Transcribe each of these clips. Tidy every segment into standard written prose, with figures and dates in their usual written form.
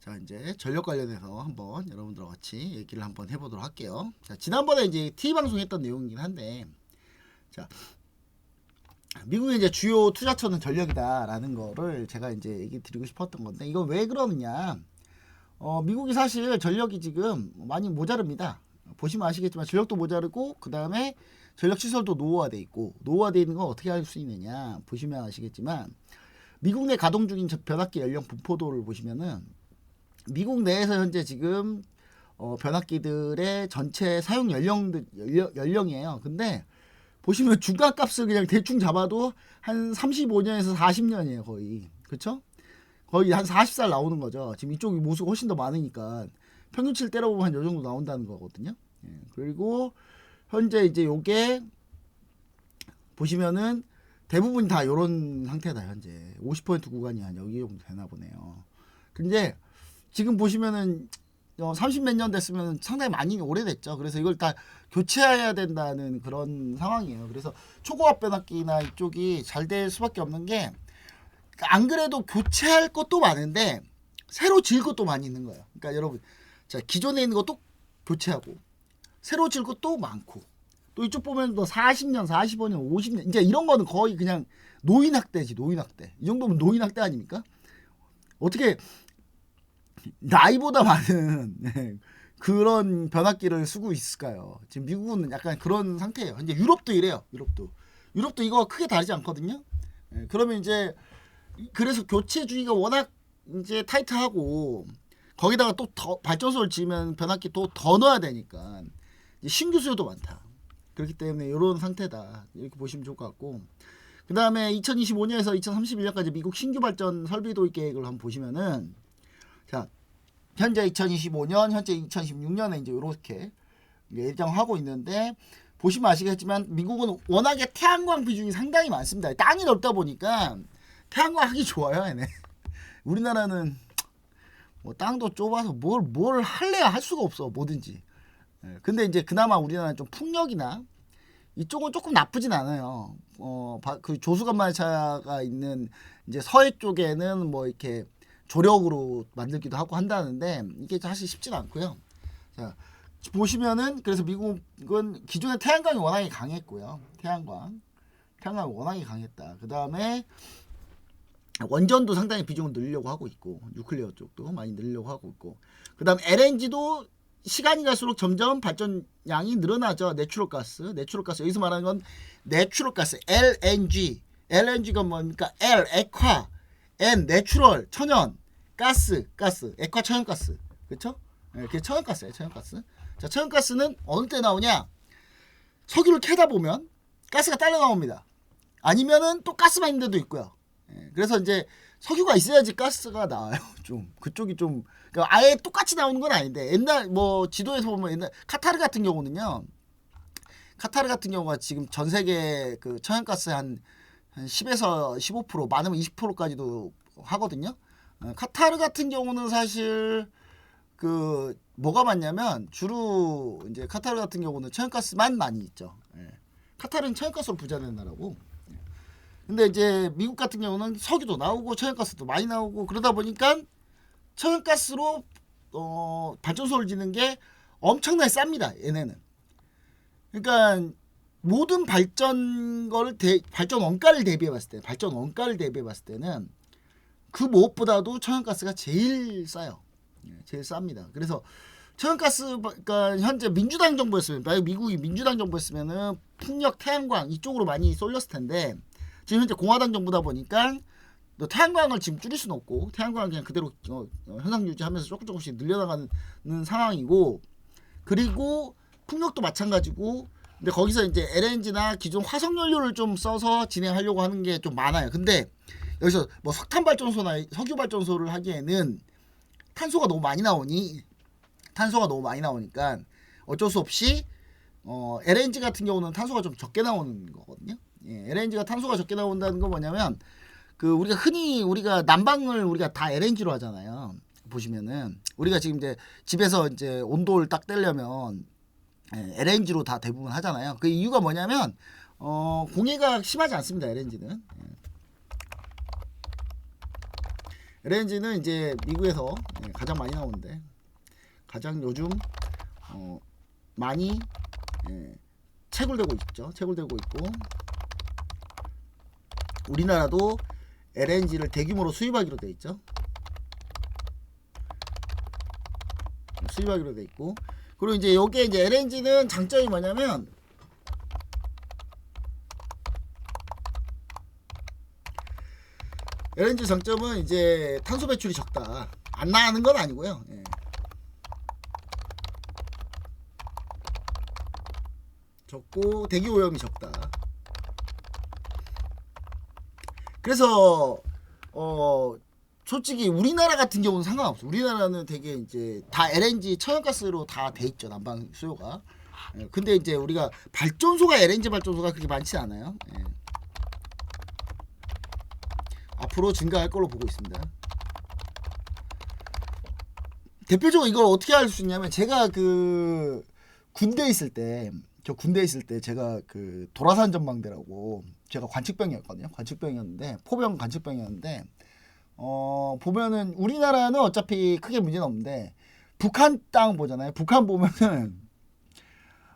자, 이제 전력 관련해서 한번 여러분들과 같이 얘기를 한번 해보도록 할게요. 자, 지난번에 이제 TV 방송했던 내용이긴 한데, 자, 미국의 이제 주요 투자처는 전력이다라는 거를 제가 이제 얘기 드리고 싶었던 건데, 이건 왜 그러느냐? 미국이 사실 전력이 지금 많이 모자릅니다. 보시면 아시겠지만 전력도 모자르고, 그 다음에 전력 시설도 노후화돼 있고, 노후화돼 있는 건 어떻게 할 수 있느냐? 보시면 아시겠지만, 미국 내 가동 중인 변압기 연령 분포도를 보시면은 미국 내에서 현재 지금 변압기들의 전체 사용 연령이에요. 근데 보시면 중간값을 그냥 대충 잡아도 한 35년에서 40년이에요, 거의. 그쵸? 거의 한 40살 나오는 거죠. 지금 이쪽이 모수가 훨씬 더 많으니까 평균치를 때려보면 한 요 정도 나온다는 거거든요. 예. 그리고 현재 이제 요게 보시면은 대부분 다 요런 상태다. 현재 50% 구간이 한 여기 정도 되나 보네요. 근데 지금 보시면은 30 몇 년 됐으면 상당히 많이 오래됐죠. 그래서 이걸 다 교체해야 된다는 그런 상황이에요. 그래서 초고압 변압기나 이쪽이 잘 될 수밖에 없는 게, 안 그래도 교체할 것도 많은데 새로 질 것도 많이 있는 거예요. 그러니까 여러분, 자, 기존에 있는 것도 교체하고 새로 질 것도 많고, 또 이쪽 보면 또 40년, 45년, 50년, 이제 이런 거는 거의 그냥 노인학대지, 노인학대. 이 정도면 노인학대 아닙니까? 어떻게 나이보다 많은 그런 변압기를 쓰고 있을까요? 지금 미국은 약간 그런 상태예요. 이제 유럽도 이래요. 유럽도 이거 크게 다르지 않거든요. 그러면 이제 그래서 교체 주기가 워낙 이제 타이트하고, 거기다가 또 더 발전소를 지으면 변압기 또 더 넣어야 되니까 이제 신규 수요도 많다. 그렇기 때문에 이런 상태다. 이렇게 보시면 좋을 것 같고, 그 다음에 2025년에서 2031년까지 미국 신규 발전 설비 도입 계획을 한번 보시면은, 자, 현재 2025년, 현재 2016년에 이제 이렇게 예정하고 있는데, 보시면 아시겠지만 미국은 워낙에 태양광 비중이 상당히 많습니다. 땅이 넓다 보니까 태양광 하기 좋아요, 얘네. 우리나라는 뭐 땅도 좁아서 뭘 할래야 할 수가 없어, 뭐든지. 근데 이제 그나마 우리나라는 좀 풍력이나 이쪽은 조금 나쁘진 않아요. 그 조수간만차가 있는 이제 서해 쪽에는 뭐 이렇게 조력으로 만들기도 하고 한다는데, 이게 사실 쉽진 않고요. 자, 보시면은 그래서 미국은 기존에 태양광이 워낙에 강했고요. 태양광이 워낙에 강했다. 그 다음에 원전도 상당히 비중을 늘리려고 하고 있고, 뉴클리어 쪽도 많이 늘리려고 하고 있고, 그 다음 LNG도 시간이 갈수록 점점 발전량이 늘어나죠. 내추럴가스 여기서 말하는 건 내추럴가스 LNG가 뭡니까? L 액화, N 내추럴 천연, 가스 액화 천연가스, 그렇죠? 그게 천연가스예요. 천연가스. 자, 천연가스는 어느 때 나오냐? 석유를 캐다 보면 가스가 딸려 나옵니다. 아니면은 또 가스만 있는 데도 있고요. 그래서 이제 석유가 있어야지 가스가 나와요. 좀 그쪽이 좀, 그러니까 아예 똑같이 나오는 건 아닌데, 옛날 뭐 지도에서 보면 옛날 카타르 같은 경우는요. 카타르 같은 경우가 지금 전 세계 그 천연가스 한 10에서 15%, 많으면 20%까지도 하거든요. 카타르 같은 경우는 사실 그 뭐가 많냐면, 주로 이제 카타르 같은 경우는 천연가스만 많이 있죠. 카타르는 천연가스로 부자된 나라고. 근데 이제 미국 같은 경우는 석유도 나오고 천연가스도 많이 나오고, 그러다 보니까 천연가스로 발전소를 짓는 게 엄청나게 쌉니다, 얘네는. 그러니까 모든 발전 원가를 대비해 봤을 때는 그 무엇보다도 천연가스가 제일 싸요. 제일 쌉니다. 그래서 천연가스, 그러니까 현재 민주당 정부였으면, 미국이 민주당 정부였으면은 풍력, 태양광 이쪽으로 많이 쏠렸을 텐데, 지금 현재 공화당 정부다 보니까 태양광을 지금 줄일 수는 없고, 태양광을 그냥 그대로 현상 유지하면서 조금씩 늘려나가는 상황이고, 그리고 풍력도 마찬가지고. 근데 거기서 이제 LNG나 기존 화석연료를 좀 써서 진행하려고 하는 게 좀 많아요. 근데 여기서 뭐 석탄 발전소나 석유 발전소를 하기에는 탄소가 너무 많이 나오니까 어쩔 수 없이 LNG 같은 경우는 탄소가 좀 적게 나오는 거거든요. LNG가 탄소가 적게 나온다는 건 뭐냐면, 그 우리가 흔히 난방을 우리가 다 LNG로 하잖아요. 보시면은 우리가 지금 이제 집에서 이제 온도를 딱 떼려면 LNG로 다 대부분 하잖아요. 그 이유가 뭐냐면 공해가 심하지 않습니다, LNG는. LNG는 이제 미국에서 가장 많이 나오는데 가장 요즘 많이 채굴되고 있죠. 채굴되고 있고 우리나라도 LNG를 대규모로 수입하기로 돼 있죠. 수입하기로 돼 있고 그리고 이제 요게 이제 LNG는 장점이 뭐냐면 LNG 장점은 이제 탄소 배출이 적다. 안 나가는 건 아니고요. 예. 적고 대기 오염이 적다. 그래서 솔직히 우리나라 같은 경우는 상관없어. 우리나라는 되게 이제 다 LNG 천연가스로 다 돼 있죠. 난방 수요가. 예. 근데 이제 우리가 발전소가 LNG 발전소가 그렇게 많지 않아요. 예. 앞으로 증가할 걸로 보고 있습니다. 대표적으로 이걸 어떻게 알 수 있냐면 제가 그 군대 있을 때 제가 그 도라산 전망대라고 제가 관측병이었거든요. 관측병이었는데 포병 관측병이었는데 보면은 우리나라는 어차피 크게 문제는 없는데 북한 땅 보잖아요. 북한 보면은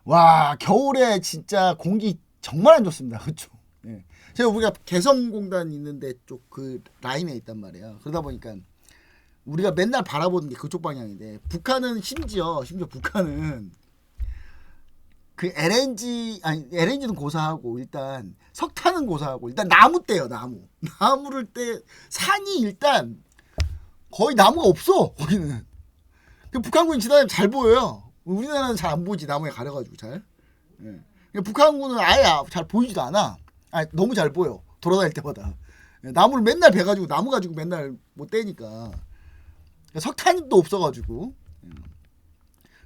와 겨울에 진짜 공기 정말 안 좋습니다. 그렇죠? 예. 제가 우리가 개성공단 있는데 쪽 그 라인에 있단 말이에요. 그러다 보니까 우리가 맨날 바라보는 게 그쪽 방향인데 북한은 심지어 북한은 그 LNG는 고사하고 일단 석탄은 고사하고 일단 나무 떼요. 나무를 떼 산이 일단 거의 나무가 없어. 거기는 그 북한군 지나면 잘 보여요. 우리나라는 잘 안 보이지. 나무에 가려가지고 잘. 예. 북한군은 아예 잘 보이지도 않아. 너무 잘 보여. 돌아다닐 때마다. 나무를 맨날 베가지고 나무 가지고 맨날 못 떼니까. 석탄도 없어가지고.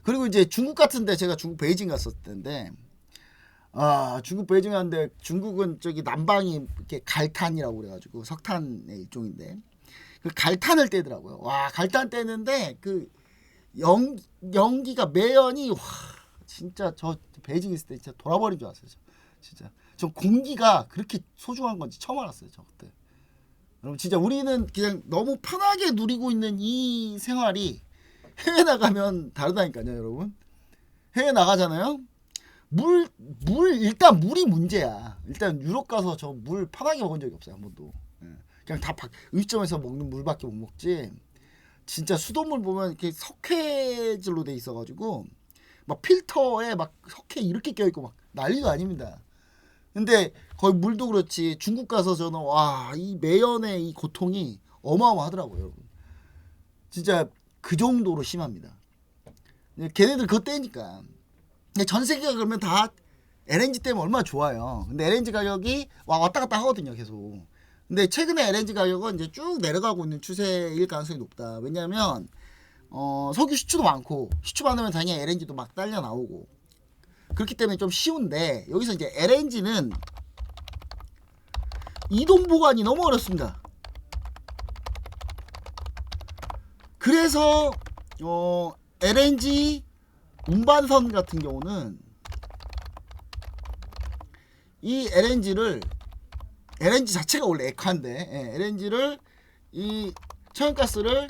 그리고 이제 중국 같은데 제가 중국 베이징 갔었을 텐데 중국 베이징 갔는데 중국은 저기 남방이 이렇게 갈탄이라고 그래가지고 석탄의 일종인데 그 갈탄을 떼더라고요. 와 갈탄 떼는데 그 연기가 매연이 와 진짜 저 베이징 있을 때 진짜 돌아버린 줄 알았어요. 진짜 저 공기가 그렇게 소중한 건지 처음 알았어요. 저 그때. 여러분 진짜 우리는 그냥 너무 편하게 누리고 있는 이 생활이 해외 나가면 다르다니까요, 여러분. 해외 나가잖아요. 일단 물이 문제야. 일단 유럽 가서 저 물 편하게 먹은 적이 없어요, 한 번도. 그냥 다 음식점에서 먹는 물밖에 못 먹지. 진짜 수돗물 보면 이렇게 석회질로 돼 있어가지고 막 필터에 막 석회 이렇게 껴있고 막 난리가 아닙니다. 근데 거의 물도 그렇지 중국 가서 저는 와 이 매연의 이 고통이 어마어마하더라고요, 여러분. 진짜 그 정도로 심합니다. 걔네들 그거 떼니까. 근데 전 세계가 그러면 다 LNG 때문에 얼마나 좋아요. 근데 LNG 가격이 왔다 갔다 하거든요, 계속. 근데 최근에 LNG 가격은 이제 쭉 내려가고 있는 추세일 가능성이 높다. 왜냐하면 석유 시추도 많고 시추 많으면 당연히 LNG도 막 딸려 나오고 그렇기 때문에 좀 쉬운데 여기서 이제 LNG는 이동 보관이 너무 어렵습니다. 그래서 LNG 운반선 같은 경우는 이 LNG 자체가 원래 액화인데 LNG를 이 천연가스를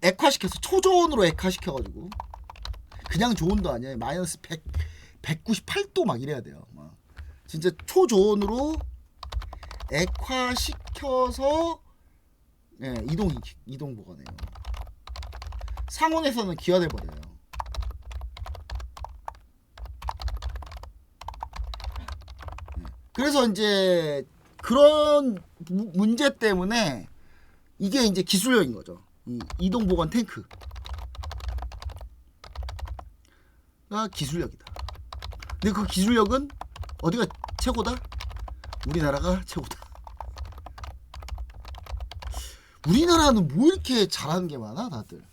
액화시켜서 초저온으로 액화시켜가지고 그냥 저온도 아니에요. 마이너스 198도 막 이래야 돼요. 막. 진짜 초저온으로 액화시켜서 이동 보관해요. 상온에서는 기화돼 버려요. 그래서 이제 그런 문제 때문에 이게 이제 기술력인 거죠. 이 이동 보관 탱크가 기술력이다. 근데 그 기술력은 어디가 최고다? 우리나라가 최고다. 우리나라는 뭐 이렇게 잘하는 게 많아 다들.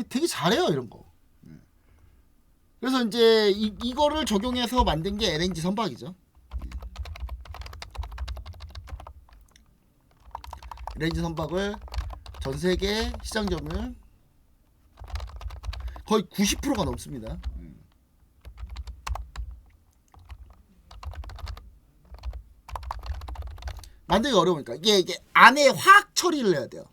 되게 잘해요 이런 거. 그래서 이제 이거를 적용해서 만든 게 LNG 선박이죠. LNG 선박을 전 세계 시장 점유율 거의 90%가 넘습니다. 만들기 어려우니까 이게 안에 화학 처리를 해야 돼요.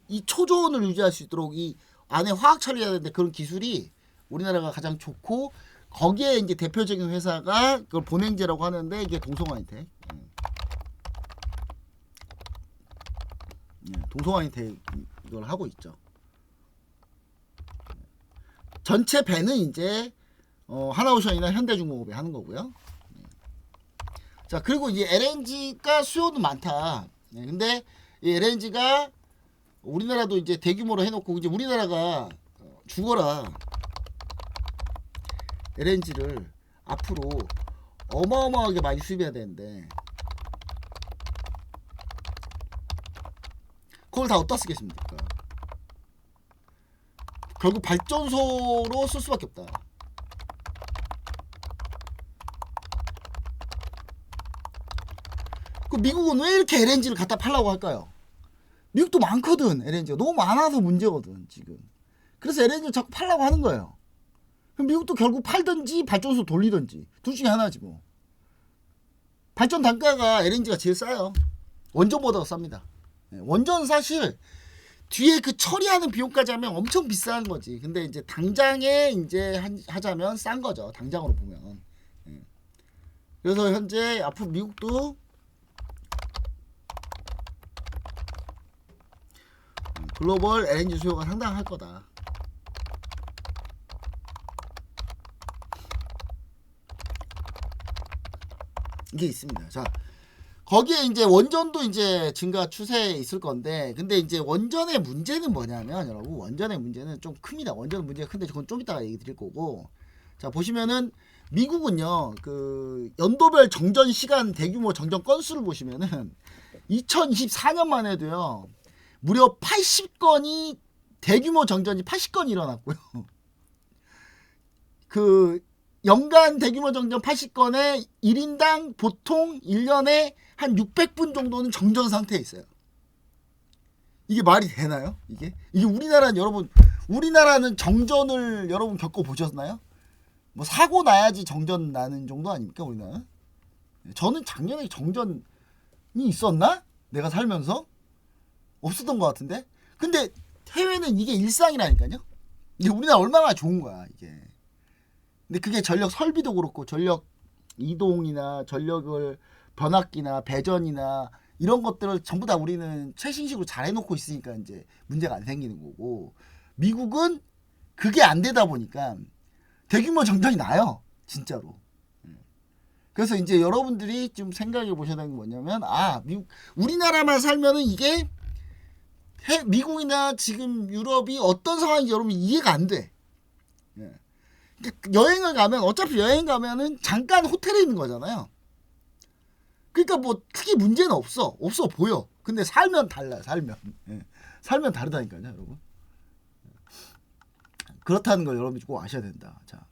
이 초저온을 유지할 수 있도록 이 안에 화학 처리해야 되는데 그런 기술이 우리나라가 가장 좋고 거기에 이제 대표적인 회사가 그걸 본행제라고 하는데 이게 동성화인텍. 동성화인텍 이걸 하고 있죠. 전체 배는 이제 하나오션이나 현대중공업이 하는 거고요. 자, 그리고 이제 LNG가 수요는 많다. 근데 이 LNG가 우리나라도 이제 대규모로 해놓고 이제 우리나라가 죽어라 LNG를 앞으로 어마어마하게 많이 수입해야 되는데 그걸 다 어디다 쓰겠습니까? 결국 발전소로 쓸 수밖에 없다. 그 미국은 왜 이렇게 LNG를 갖다 팔라고 할까요? 미국도 많거든. LNG가 너무 많아서 문제거든 지금. 그래서 LNG를 자꾸 팔라고 하는 거예요. 그럼 미국도 결국 팔든지 발전소 돌리든지 둘 중에 하나지 뭐. 발전 단가가 LNG가 제일 싸요. 원전보다 쌉니다. 원전 사실 뒤에 그 처리하는 비용까지 하면 엄청 비싼 거지. 근데 이제 당장에 이제 하자면 싼 거죠. 당장으로 보면. 그래서 현재 앞으로 미국도 글로벌 LNG 수요가 상당할 거다. 이게 있습니다. 자, 거기에 이제 원전도 이제 증가 추세에 있을 건데, 근데 이제 원전의 문제는 뭐냐면, 여러분, 원전의 문제는 좀 큽니다. 원전 문제가 큰데, 그건 좀 이따가 얘기 드릴 거고. 자, 보시면은, 미국은요, 그, 연도별 정전 시간 대규모 정전 건수를 보시면은, 2024년만 해도요, 무려 80건이, 대규모 정전이 80건이 일어났고요. 그, 연간 대규모 정전 80건에 1인당 보통 1년에 한 600분 정도는 정전 상태에 있어요. 이게 말이 되나요? 이게 우리나라는 여러분, 우리나라는 정전을 여러분 겪어 보셨나요? 뭐 사고 나야지 정전 나는 정도 아닙니까 우리나라? 저는 작년에 정전이 있었나? 내가 살면서 없었던 것 같은데. 근데 해외는 이게 일상이라니까요. 이게 우리나라 얼마나 좋은 거야 이게. 근데 그게 전력 설비도 그렇고 전력 이동이나 전력을 변압기나 배전이나 이런 것들을 전부 다 우리는 최신식으로 잘 해놓고 있으니까 이제 문제가 안 생기는 거고, 미국은 그게 안 되다 보니까 대규모 정전이 나요 진짜로. 그래서 이제 여러분들이 좀 생각해 보셔야 되는 게 뭐냐면, 미국, 우리나라만 살면은 이게 미국이나 지금 유럽이 어떤 상황인지 여러분 이해가 안 돼. 여행을 가면 어차피 여행 가면은 잠깐 호텔에 있는 거잖아요. 그러니까 뭐 크게 문제는 없어 보여. 근데 살면 달라. 살면 다르다니까요 여러분. 그렇다는 걸 여러분이 꼭 아셔야 된다. 자,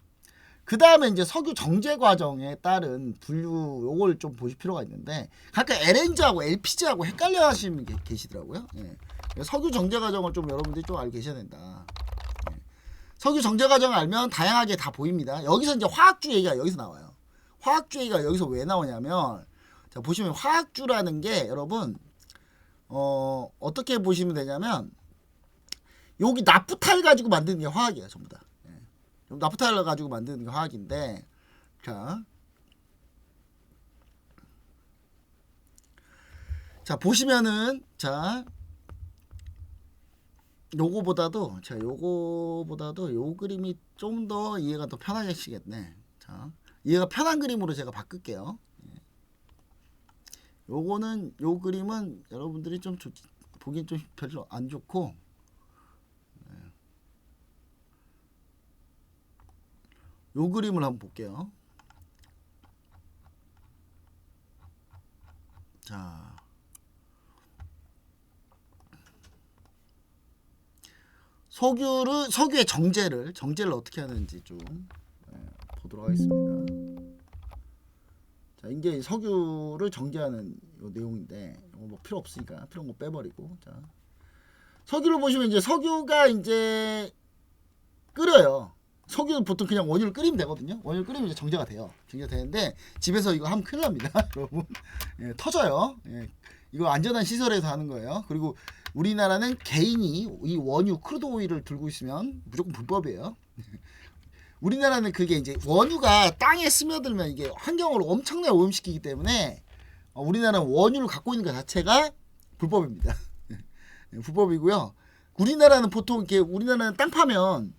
그 다음에 이제 석유 정제 과정에 따른 분류, 요걸 좀 보실 필요가 있는데, 각각 LNG하고 LPG하고 헷갈려 하시는 게 계시더라고요. 석유 정제 과정을 좀 여러분들이 좀 알고 계셔야 된다. 석유 정제 과정을 알면 다양하게 다 보입니다. 여기서 이제 화학주 얘기가 여기서 나와요. 화학주 얘기가 여기서 왜 나오냐면, 자, 보시면 화학주라는 게 여러분, 어떻게 보시면 되냐면, 여기 나프탈 가지고 만드는 게 화학이에요, 전부 다. 나프탈 가지고 만드는 게 화학인데, 자 보시면은, 자, 요거보다도 요 그림이 좀 더 이해가 더 편하게 하시겠네. 자, 이해가 편한 그림으로 제가 바꿀게요. 요거는, 요 그림은 여러분들이 좀 보긴 좀 별로 안 좋고, 요 그림을 한번 볼게요. 자, 석유의 정제를 어떻게 하는지 좀 보도록 하겠습니다. 자, 이게 석유를 정제하는 요 내용인데, 뭐 필요 없으니까 필요한 거 빼버리고, 자, 석유를 보시면 이제 석유가 이제 끓여요. 석유는 보통 그냥 원유를 끓이면 되거든요. 원유를 끓이면 이제 정제가 돼요. 정제가 되는데 집에서 이거 하면 큰일 납니다. 여러분. 예, 터져요. 예, 이거 안전한 시설에서 하는 거예요. 그리고 우리나라는 개인이 이 원유 크루드 오일을 들고 있으면 무조건 불법이에요. 우리나라는 그게 이제 원유가 땅에 스며들면 이게 환경을 엄청나게 오염시키기 때문에 우리나라는 원유를 갖고 있는 것 자체가 불법입니다. 불법이고요. 우리나라는 보통 이렇게 우리나라는 땅 파면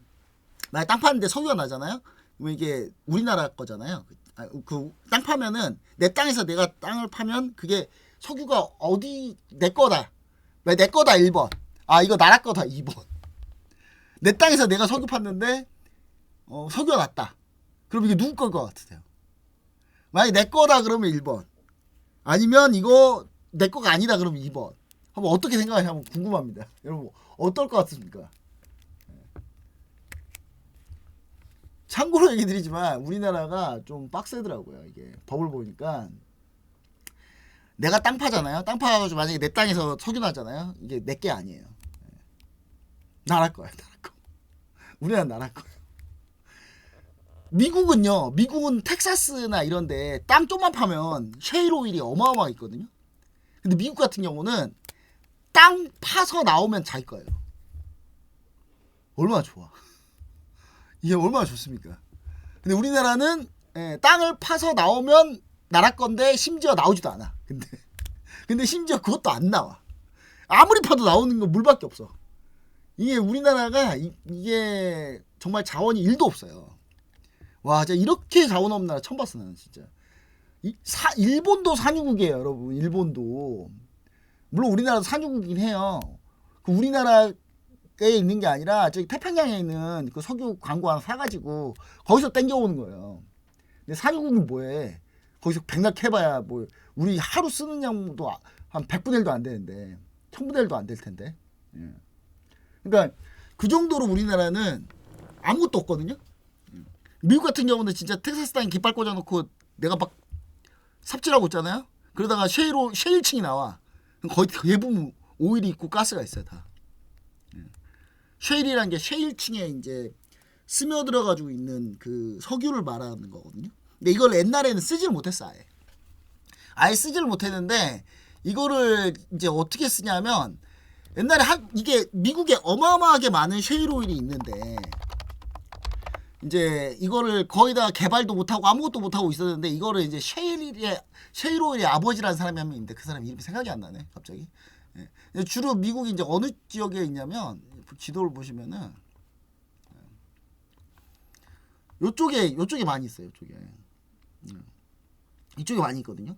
만약 땅 파는데 석유가 나잖아요. 그러면 이게 우리나라 거잖아요. 그 땅 파면은 내 땅에서 내가 땅을 파면 그게 석유가 어디 내 거다. 왜 내 거다 1번. 아 이거 나라 거다 2번. 내 땅에서 내가 석유 팠는데 석유가 났다. 그럼 이게 누구 걸 것 같으세요? 만약에 내 거다 그러면 1번. 아니면 이거 내 거가 아니다 그러면 2번. 한번 어떻게 생각하시나 한번 궁금합니다. 여러분 어떨 것 같습니까? 참고로 얘기 드리지만 우리나라가 좀 빡세더라고요. 이게 법을 보니까 내가 땅 파잖아요. 땅 파가지고 만약에 내 땅에서 석유 나잖아요. 이게 내 게 아니에요. 나라 거야. 나라 거. 우리나라 나라 거예요. 미국은요. 미국은 텍사스나 이런데 땅 좀만 파면 셰일 오일이 어마어마하게 있거든요. 근데 미국 같은 경우는 땅 파서 나오면 자기 거예요. 얼마나 좋아. 이게 얼마나 좋습니까? 근데 우리나라는 땅을 파서 나오면 나라 건데 심지어 나오지도 않아. 근데 심지어 그것도 안 나와. 아무리 파도 나오는 건 물밖에 없어. 이게 우리나라가 이게 정말 자원이 1도 없어요. 와, 진짜 이렇게 자원 없는 나라 처음 봤어 나는 진짜. 일본도 산유국이에요, 여러분. 일본도. 물론 우리나라도 산유국이긴 해요. 그 우리나라에 있는 게 아니라 저기 태평양에 있는 그 석유 광고 하나 사가지고 거기서 땡겨오는 거예요. 근데 산유국이 뭐해? 거기서 백날 캐봐야 뭐 우리 하루 쓰는 양도 한 100분의 1도 안 되는데 1000분의 1도 안 될 텐데. 예. 그러니까 그 정도로 우리나라는 아무것도 없거든요. 미국 같은 경우는 진짜 텍사스 땅에 깃발 꽂아놓고 내가 막 삽질하고 있잖아요. 그러다가 셰일층이 나와. 거의 대부분 오일이 있고 가스가 있어요 다. 셰일이란 게 셰일층에 이제 스며들어 가지고 있는 그 석유를 말하는 거거든요. 근데 이걸 옛날에는 쓰지를 못했어 아예 쓰지를 못했는데 이거를 이제 어떻게 쓰냐면 옛날에 이게 미국에 어마어마하게 많은 셰일 오일이 있는데 이제 이거를 거의 다 개발도 못하고 아무것도 못하고 있었는데 이거를 이제 셰일 오일의 아버지라는 사람이 한 명 있는데 그 사람 이름이 생각이 안 나네 갑자기. 예. 주로 미국이 이제 어느 지역에 있냐면 지도를 보시면은 요쪽에 많이 있어요. 이쪽에 많이 있거든요.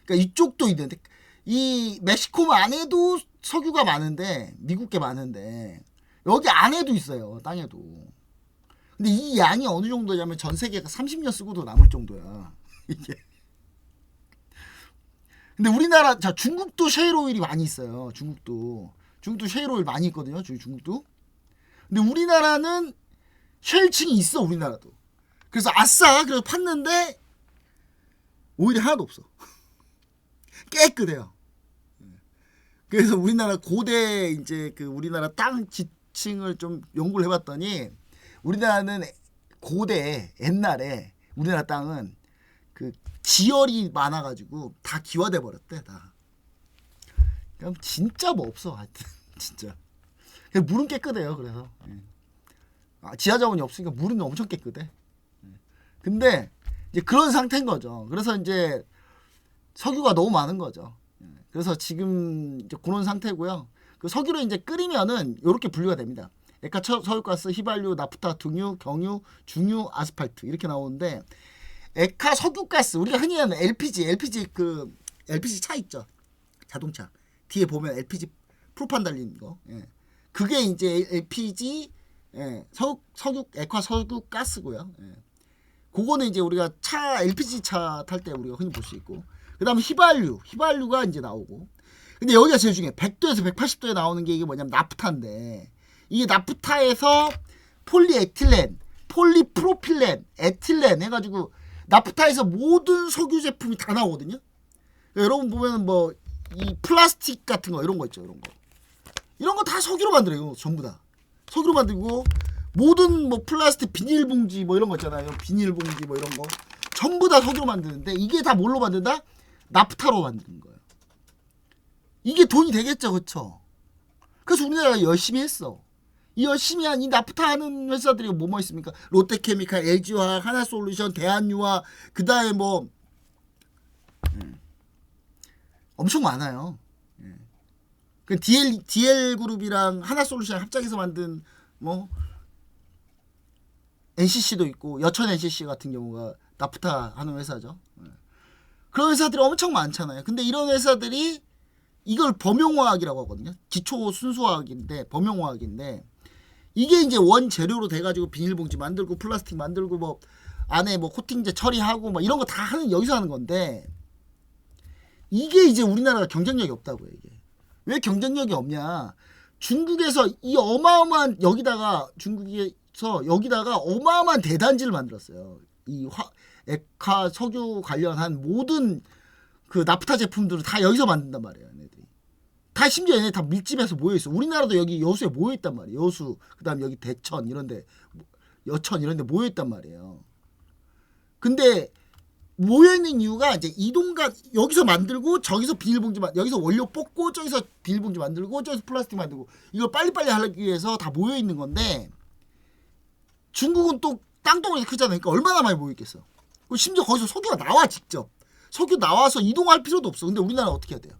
그러니까 이쪽도 있는데 이 멕시코 안에도 석유가 많은데 미국 게 많은데 여기 안에도 있어요. 땅에도. 근데 이 양이 어느 정도냐면 전 세계가 30년 쓰고도 남을 정도야. 이게. 근데 우리나라 중국도 셰일 오일이 많이 있어요. 중국도 셰일 오일 많이 있거든요. 중국도. 근데 우리나라는 셰일층이 있어. 우리나라도. 그래서 아싸 그래서 팠는데 오일이 하나도 없어. 깨끗해요. 그래서 우리나라 고대 이제 그 우리나라 땅 지층을 좀 연구를 해봤더니 우리나라는 고대 옛날에 우리나라 땅은 그 지열이 많아가지고 다 기화돼 버렸대 다. 그럼 진짜 뭐 없어 하여튼 진짜. 물은 깨끗해요. 그래서 지하 자원이 없으니까 물은 엄청 깨끗해. 근데 이제 그런 상태인 거죠. 그래서 이제 석유가 너무 많은 거죠. 그래서 지금 이제 그런 상태고요. 그 석유를 이제 끓이면은 이렇게 분류가 됩니다. 액화 석유가스, 휘발유, 나프타, 등유, 경유, 중유, 아스팔트 이렇게 나오는데 액화 석유가스 우리가 흔히 하는 LPG 그 LPG 차 있죠. 자동차 뒤에 보면 LPG 프로판 달린 거. 예. 그게 이제 LPG 석유 액화 석유가스고요. 예. 그거는 이제 우리가 LPG 차 탈 때 우리가 흔히 볼 수 있고. 그다음에 휘발유가 이제 나오고. 근데 여기가 제일 중요해. 100도에서 180도에 나오는 게 이게 뭐냐면 나프타인데 이게 나프타에서 폴리에틸렌, 폴리프로필렌, 에틸렌 해가지고 나프타에서 모든 석유 제품이 다 나오거든요. 그러니까 여러분 보면 뭐 이 플라스틱 같은 거 이런 거 있죠. 이런 거 다 석유로 만들어요. 전부 다 석유로 만들고 모든 뭐 플라스틱 비닐봉지 뭐 이런 거 있잖아요. 비닐봉지 뭐 이런 거 전부 다 석유로 만드는데 이게 다 뭘로 만든다? 나프타로 만드는 거예요. 이게 돈이 되겠죠, 그쵸? 그래서 우리나라가 열심히 했어. 이 열심히 한 이 나프타 하는 회사들이 뭐뭐 있습니까? 롯데케미칼, LG화학, 하나솔루션, 대한유화, 그 다음에 뭐 엄청 많아요. 그 DL 그룹이랑 하나솔루션 합작해서 만든 뭐 NCC도 있고 여천 NCC 같은 경우가 나프타 하는 회사죠. 그런 회사들이 엄청 많잖아요. 근데 이런 회사들이 이걸 범용화학이라고 하거든요. 기초 순수화학인데 범용화학인데 이게 이제 원재료로 돼가지고 비닐봉지 만들고 플라스틱 만들고 뭐 안에 뭐 코팅제 처리하고 뭐 이런 거 다 하는 여기서 하는 건데 이게 이제 우리나라가 경쟁력이 없다고요. 이게 왜 경쟁력이 없냐? 중국에서 이 어마어마한 여기다가 중국에서 여기다가 어마어마한 대단지를 만들었어요. 이 액화 석유 관련한 모든 그 나프타 제품들을 다 여기서 만든단 말이에요. 얘네들이 다 심지어 얘네 다 밀집해서 모여 있어. 우리나라도 여기 여수에 모여 있단 말이에요. 여수 그다음 여기 대천 이런데 여천 이런데 모여 있단 말이에요. 근데 모여 있는 이유가 이제 이동간 여기서 만들고 저기서 비닐봉지 여기서 원료 뽑고 저기서 비닐봉지 만들고 저기서 플라스틱 만들고 이걸 빨리빨리 하기 위해서 다 모여 있는 건데 중국은 또 땅덩어리 크잖아요. 그러니까 얼마나 많이 모여 있겠어. 심지어 거기서 석유가 나와 직접. 석유 나와서 이동할 필요도 없어. 근데 우리나라 어떻게 해야 돼요?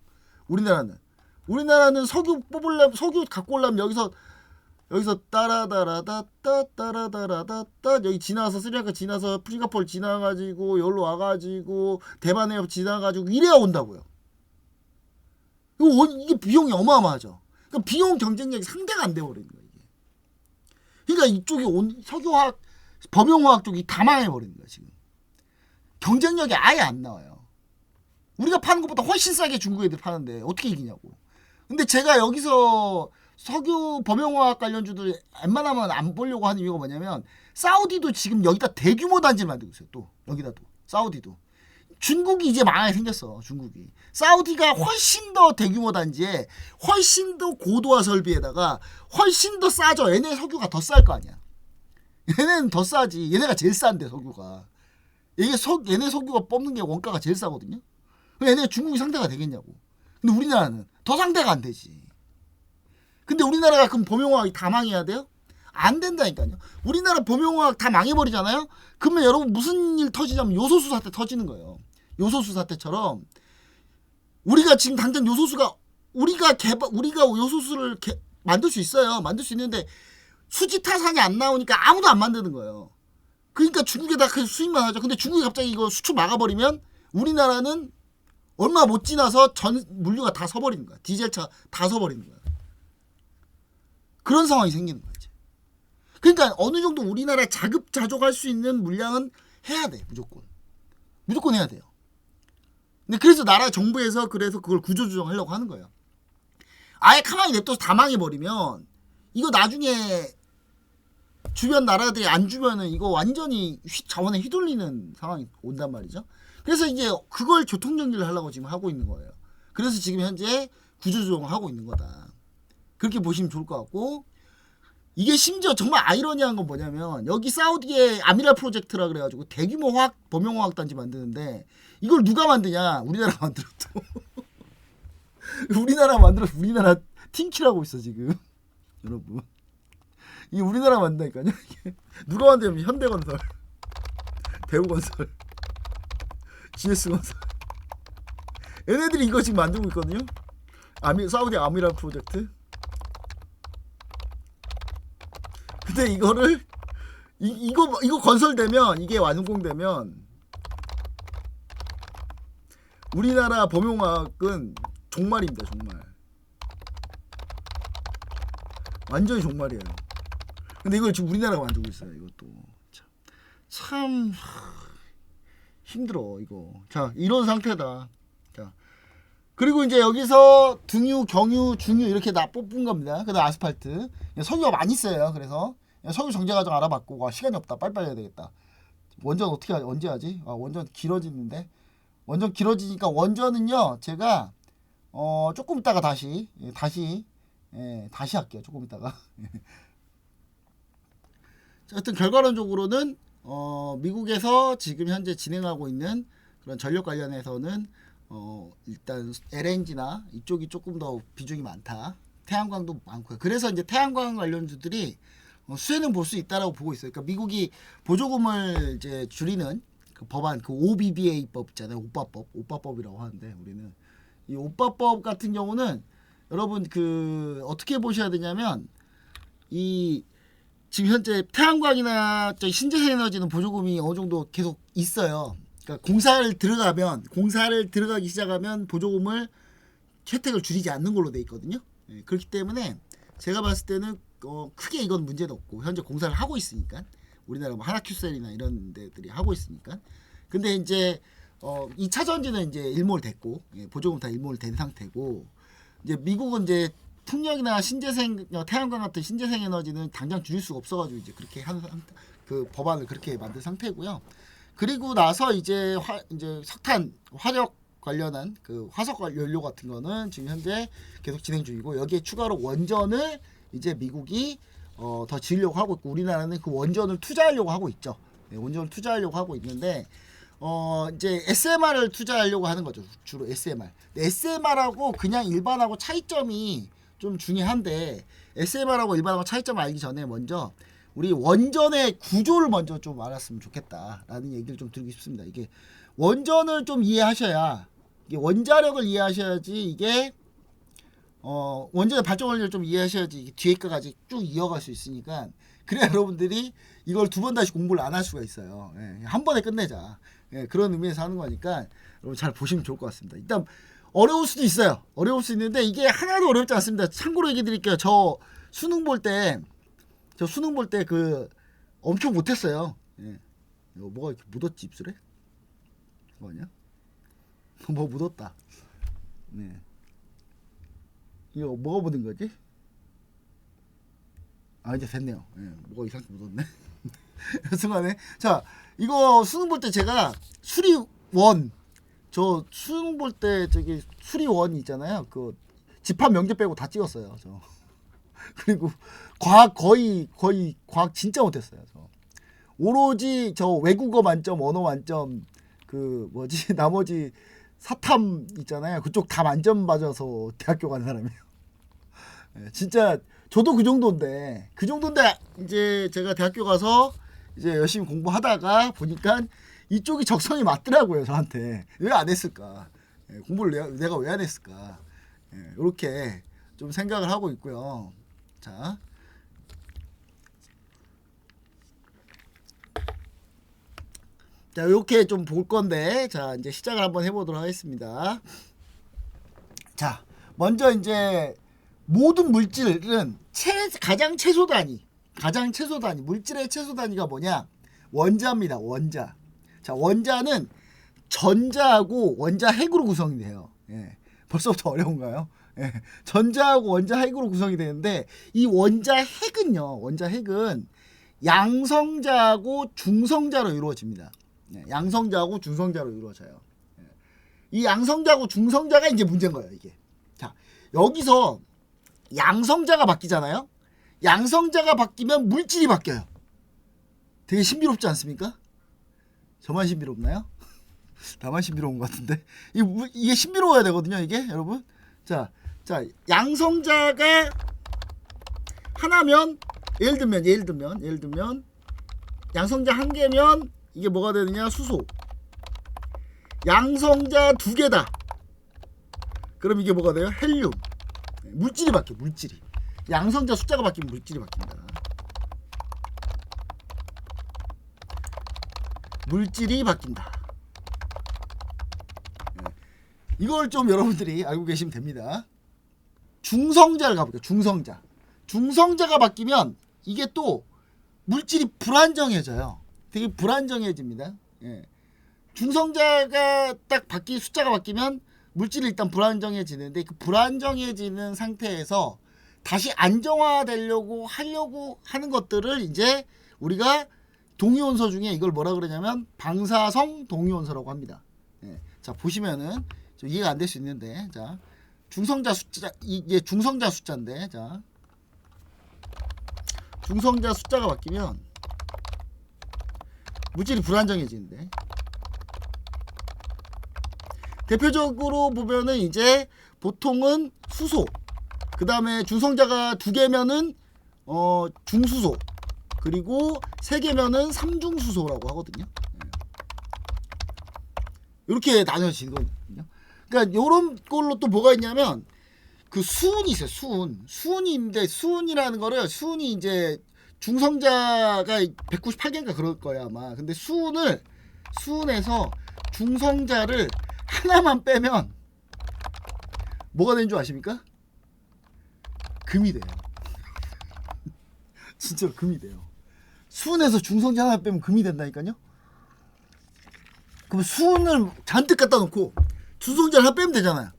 우리나라는 석유 뽑으려면 석유 갖고 오려면 여기서 따라다라다따 따라다라다따 여기 지나서 스리랑카 지나서 싱가포르 지나가지고 여기로 와가지고 대만에 지나가지고 이래야 온다고요. 이게 비용이 어마어마하죠. 그러니까 비용 경쟁력이 상대가 안 돼버리는 거예요. 이게. 그러니까 이쪽이 석유화학 범용화학 쪽이 다 망해버리는 거예요. 지금 경쟁력이 아예 안 나와요. 우리가 파는 것보다 훨씬 싸게 중국 애들 파는데 어떻게 이기냐고. 근데 제가 여기서 석유 범용화학 관련주들 웬만하면 안 보려고 하는 이유가 뭐냐면 사우디도 지금 여기다 대규모 단지를 만들고 있어요. 또 여기다도 사우디도 중국이 이제 망하게 생겼어. 중국이 사우디가 훨씬 더 대규모 단지에 훨씬 더 고도화 설비에다가 훨씬 더 싸죠. 얘네 석유가 더 쌀 거 아니야. 얘네는 더 싸지. 얘네가 제일 싼데 석유가 얘네 석유가 뽑는 게 원가가 제일 싸거든요. 얘네 중국이 상대가 되겠냐고. 근데 우리나라는 더 상대가 안 되지. 근데 우리나라가 그럼 범용화학이 다 망해야 돼요? 안 된다니까요. 우리나라 범용화학 다 망해버리잖아요. 그러면 여러분 무슨 일 터지냐면 요소수 사태 터지는 거예요. 요소수 사태처럼 우리가 지금 당장 요소수가 우리가 요소수를 만들 수 있어요. 만들 수 있는데 수지 타산이 안 나오니까 아무도 안 만드는 거예요. 그러니까 중국에다 수입만 하죠. 근데 중국이 갑자기 이거 수출 막아버리면 우리나라는 얼마 못 지나서 전 물류가 다 서버리는 거야. 디젤차 다 서버리는 거야. 그런 상황이 생기는 거지. 그러니까 어느 정도 우리나라 자급자족할 수 있는 물량은 해야 돼. 무조건 해야 돼요. 근데 그래서 나라 정부에서 그래서 그걸 구조조정하려고 하는 거예요. 아예 가만히 냅둬서 다 망해버리면 이거 나중에 주변 나라들이 안 주면은 이거 완전히 자원에 휘둘리는 상황이 온단 말이죠. 그래서 이제 그걸 교통정리를 하려고 지금 하고 있는 거예요. 그래서 지금 현재 구조조정을 하고 있는 거다. 그렇게 보시면 좋을 것 같고, 이게 심지어 정말 아이러니한 건 뭐냐면 여기 사우디의 아미랄 프로젝트라 그래가지고 대규모 범용화학 단지 만드는데 이걸 누가 만드냐? 우리나라가 만들었죠. 우리나라 팀키라고 있어 지금. 여러분 이게 우리나라 만든다니까요. 누가 만드냐면 현대건설, 대우건설, GS건설 얘네들이 이거 지금 만들고 있거든요. 사우디 아미랄 프로젝트. 근데 이거를 이거 건설되면, 이게 완공되면 우리나라 범용화학은 종말입니다. 종말. 완전히 종말이에요. 근데 이걸 지금 우리나라가 만들고 있어요. 이것도 참 힘들어 이거. 자, 이런 상태다. 자, 그리고 이제 여기서 등유, 경유, 중유 이렇게 다 뽑은 겁니다. 그다음 아스팔트. 석유가 많이 써요. 그래서 석유 정제 과정 알아봤고, 와 시간이 없다. 빨리빨리 해야 되겠다. 원전 언제 하지? 원전 길어지는데. 원전 길어지니까 원전은요 제가 조금 있다가 다시 할게요. 조금 있다가. 하여튼 결과론적으로는 미국에서 지금 현재 진행하고 있는 그런 전력 관련해서는 일단 LNG나 이쪽이 조금 더 비중이 많다. 태양광도 많고요. 그래서 이제 태양광 관련주들이 수혜는 볼 수 있다라고 보고 있어요. 그러니까 미국이 보조금을 이제 줄이는 그 법안, 그 OBBA법 있잖아요. 오빠법이라고 하는데 우리는 이 오빠법 같은 경우는 여러분 그 어떻게 보셔야 되냐면 이 지금 현재 태양광이나 신재생 에너지는 보조금이 어느 정도 계속 있어요. 그러니까 공사를 들어가기 시작하면 보조금을 혜택을 줄이지 않는 걸로 돼 있거든요. 예, 그렇기 때문에 제가 봤을 때는 크게 이건 문제도 없고 현재 공사를 하고 있으니까 우리나라 뭐 하나큐셀이나 이런 데들이 하고 있으니까. 근데 이제 2차 전지는 이제 일몰됐고 보조금 다 일몰된 상태고 이제 미국은 이제 풍력이나 신재생 태양광 같은 신재생 에너지는 당장 줄일 수가 없어가지고 이제 그렇게 그 법안을 그렇게 만든 상태고요. 그리고 나서 이제 석탄 화력 관련한 그 화석 연료 같은 거는 지금 현재 계속 진행 중이고 여기에 추가로 원전을 이제 미국이 더 지으려고 하고 있고 우리나라는 그 원전을 투자하려고 하고 있죠. 네, 원전을 투자하려고 하고 있는데 이제 SMR을 투자하려고 하는 거죠. 주로 SMR. SMR하고 그냥 일반하고 차이점이 좀 중요한데 SMR하고 일반하고 차이점을 알기 전에 먼저 우리 원전의 구조를 먼저 좀 알았으면 좋겠다라는 얘기를 좀 드리고 싶습니다. 이게 원전을 좀 이해하셔야 이게 원자력을 이해하셔야지 이게 원전의 발전 원리를 좀 이해하셔야지 뒤에 거까지 쭉 이어갈 수 있으니까 그래야 여러분들이 이걸 두 번 다시 공부를 안 할 수가 있어요. 예, 한 번에 끝내자. 예, 그런 의미에서 하는 거니까 여러분 잘 보시면 좋을 것 같습니다. 일단 어려울 수도 있어요. 어려울 수 있는데 이게 하나도 어렵지 않습니다. 참고로 얘기 드릴게요. 저 수능 볼 때 그 엄청 못했어요. 예. 이거 뭐가 이렇게 묻었지 입술에? 뭐냐? 뭐 묻었다. 네. 이거 뭐가 묻은 거지? 아 이제 됐네요. 예, 뭐가 이상하게 묻었네. 순간에 자 이거 수능 볼 때 제가 수리원 저 수능 볼 때 저기 수리원 있잖아요. 그 집합 명제 빼고 다 찍었어요. 저 그리고 과학 거의 과학 진짜 못했어요. 저 오로지 저 외국어 만점, 언어 만점 그 뭐지 나머지 사탐 있잖아요. 그쪽 다 만점 맞아서 대학교 간 사람이에요. 예, 진짜 저도 그 정도인데 이제 제가 대학교 가서 이제 열심히 공부하다가 보니까 이쪽이 적성이 맞더라고요. 저한테 왜 안 했을까? 예, 공부를 내가 왜 안 했을까? 이렇게 좀 생각을 하고 있고요. 자, 이렇게 좀 볼 건데, 자 이제 시작을 한번 해보도록 하겠습니다. 자, 먼저 이제 모든 물질은 가장 최소 단위 물질의 최소 단위가 뭐냐? 원자입니다. 원자. 자, 원자는 전자하고 원자 핵으로 구성이 돼요. 예. 벌써부터 어려운가요? 예. 전자하고 원자 핵으로 구성이 되는데 이 원자 핵은 양성자하고 중성자로 이루어집니다. 예. 양성자하고 중성자로 이루어져요. 예. 이 양성자하고 중성자가 이제 문제인 거예요, 이게. 자, 여기서 양성자가 바뀌잖아요. 양성자가 바뀌면 물질이 바뀌어요. 되게 신비롭지 않습니까? 저만 신비롭나요? 나만 신비로운 것 같은데 이게 신비로워야 되거든요. 이게 여러분 자 양성자가 하나면 예를 들면 양성자 한 개면 이게 뭐가 되느냐? 수소. 양성자 두 개다. 그럼 이게 뭐가 돼요? 헬륨. 물질이 바뀌어. 물질이 양성자 숫자가 바뀌면 물질이 바뀐다. 물질이 바뀐다. 이걸 좀 여러분들이 알고 계시면 됩니다. 중성자를 가볼게요. 중성자가 바뀌면 이게 또 물질이 불안정해져요. 되게 불안정해집니다. 예. 중성자가 딱 숫자가 바뀌면 물질이 일단 불안정해지는데 그 불안정해지는 상태에서 다시 안정화되려고 하려고 하는 것들을 이제 우리가 동위원소 중에 이걸 뭐라 그러냐면 방사성 동위원소라고 합니다. 예. 자, 보시면은 좀 이해가 안 될 수 있는데, 자, 중성자 숫자, 이게 중성자 숫자인데, 자, 중성자 숫자가 바뀌면 물질이 불안정해지는데 대표적으로 보면은 이제 보통은 수소, 그 다음에 중성자가 2개면은 중수소, 그리고 3개면은 삼중수소라고 하거든요. 이렇게 나눠지거든요. 그러니까 요런 걸로 또 뭐가 있냐면 그 수은이 있어요. 수은인데 수은이라는 거를 수은이 이제 중성자가 198개인가 그럴 거야 아마. 근데 수은에서 중성자를 하나만 빼면 뭐가 되는 줄 아십니까? 금이 돼요. 진짜 금이 돼요. 수은에서 중성자 하나 빼면 금이 된다니까요. 그럼 수은을 잔뜩 갖다 놓고 중성자를 하나 빼면 되잖아요.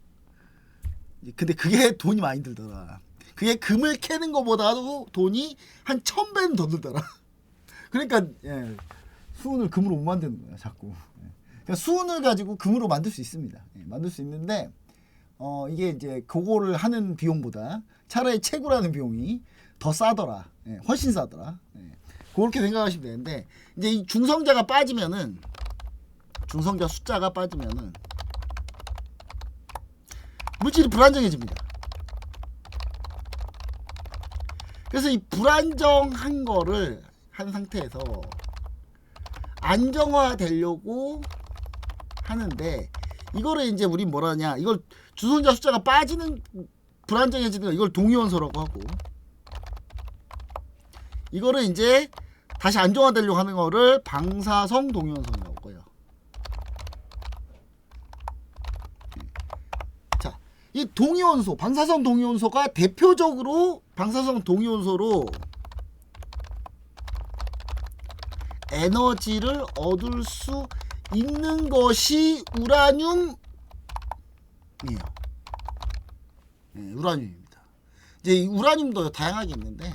근데 그게 돈이 많이 들더라. 그게 금을 캐는 것보다도 돈이 한 1000배는 더 들더라. 그러니까 예, 수은을 금으로 못 만드는 거야 자꾸. 그러니까 수은을 가지고 금으로 만들 수 있습니다. 예, 만들 수 있는데 이게 이제 그거를 하는 비용보다 차라리 채굴하는 비용이 더 싸더라. 예, 훨씬 싸더라. 예, 그렇게 생각하시면 되는데 이제 이 중성자가 빠지면은 중성자 숫자가 빠지면은 물질이 불안정해집니다. 그래서 이 불안정한 거를 한 상태에서 안정화되려고 하는데 이거를 이제 우리 뭐라 하냐, 이걸 중성자 숫자가 빠지는 불안정해지는 거 이걸 동위원소라고 하고, 이거를 이제 다시 안정화되려고 하는 거를 방사성 동위원소라고 해요. 자, 이 동위원소, 방사성 동위원소가 대표적으로 방사성 동위원소로 에너지를 얻을 수 있는 것이 우라늄이에요. 네, 우라늄입니다. 이제 이 우라늄도 다양하게 있는데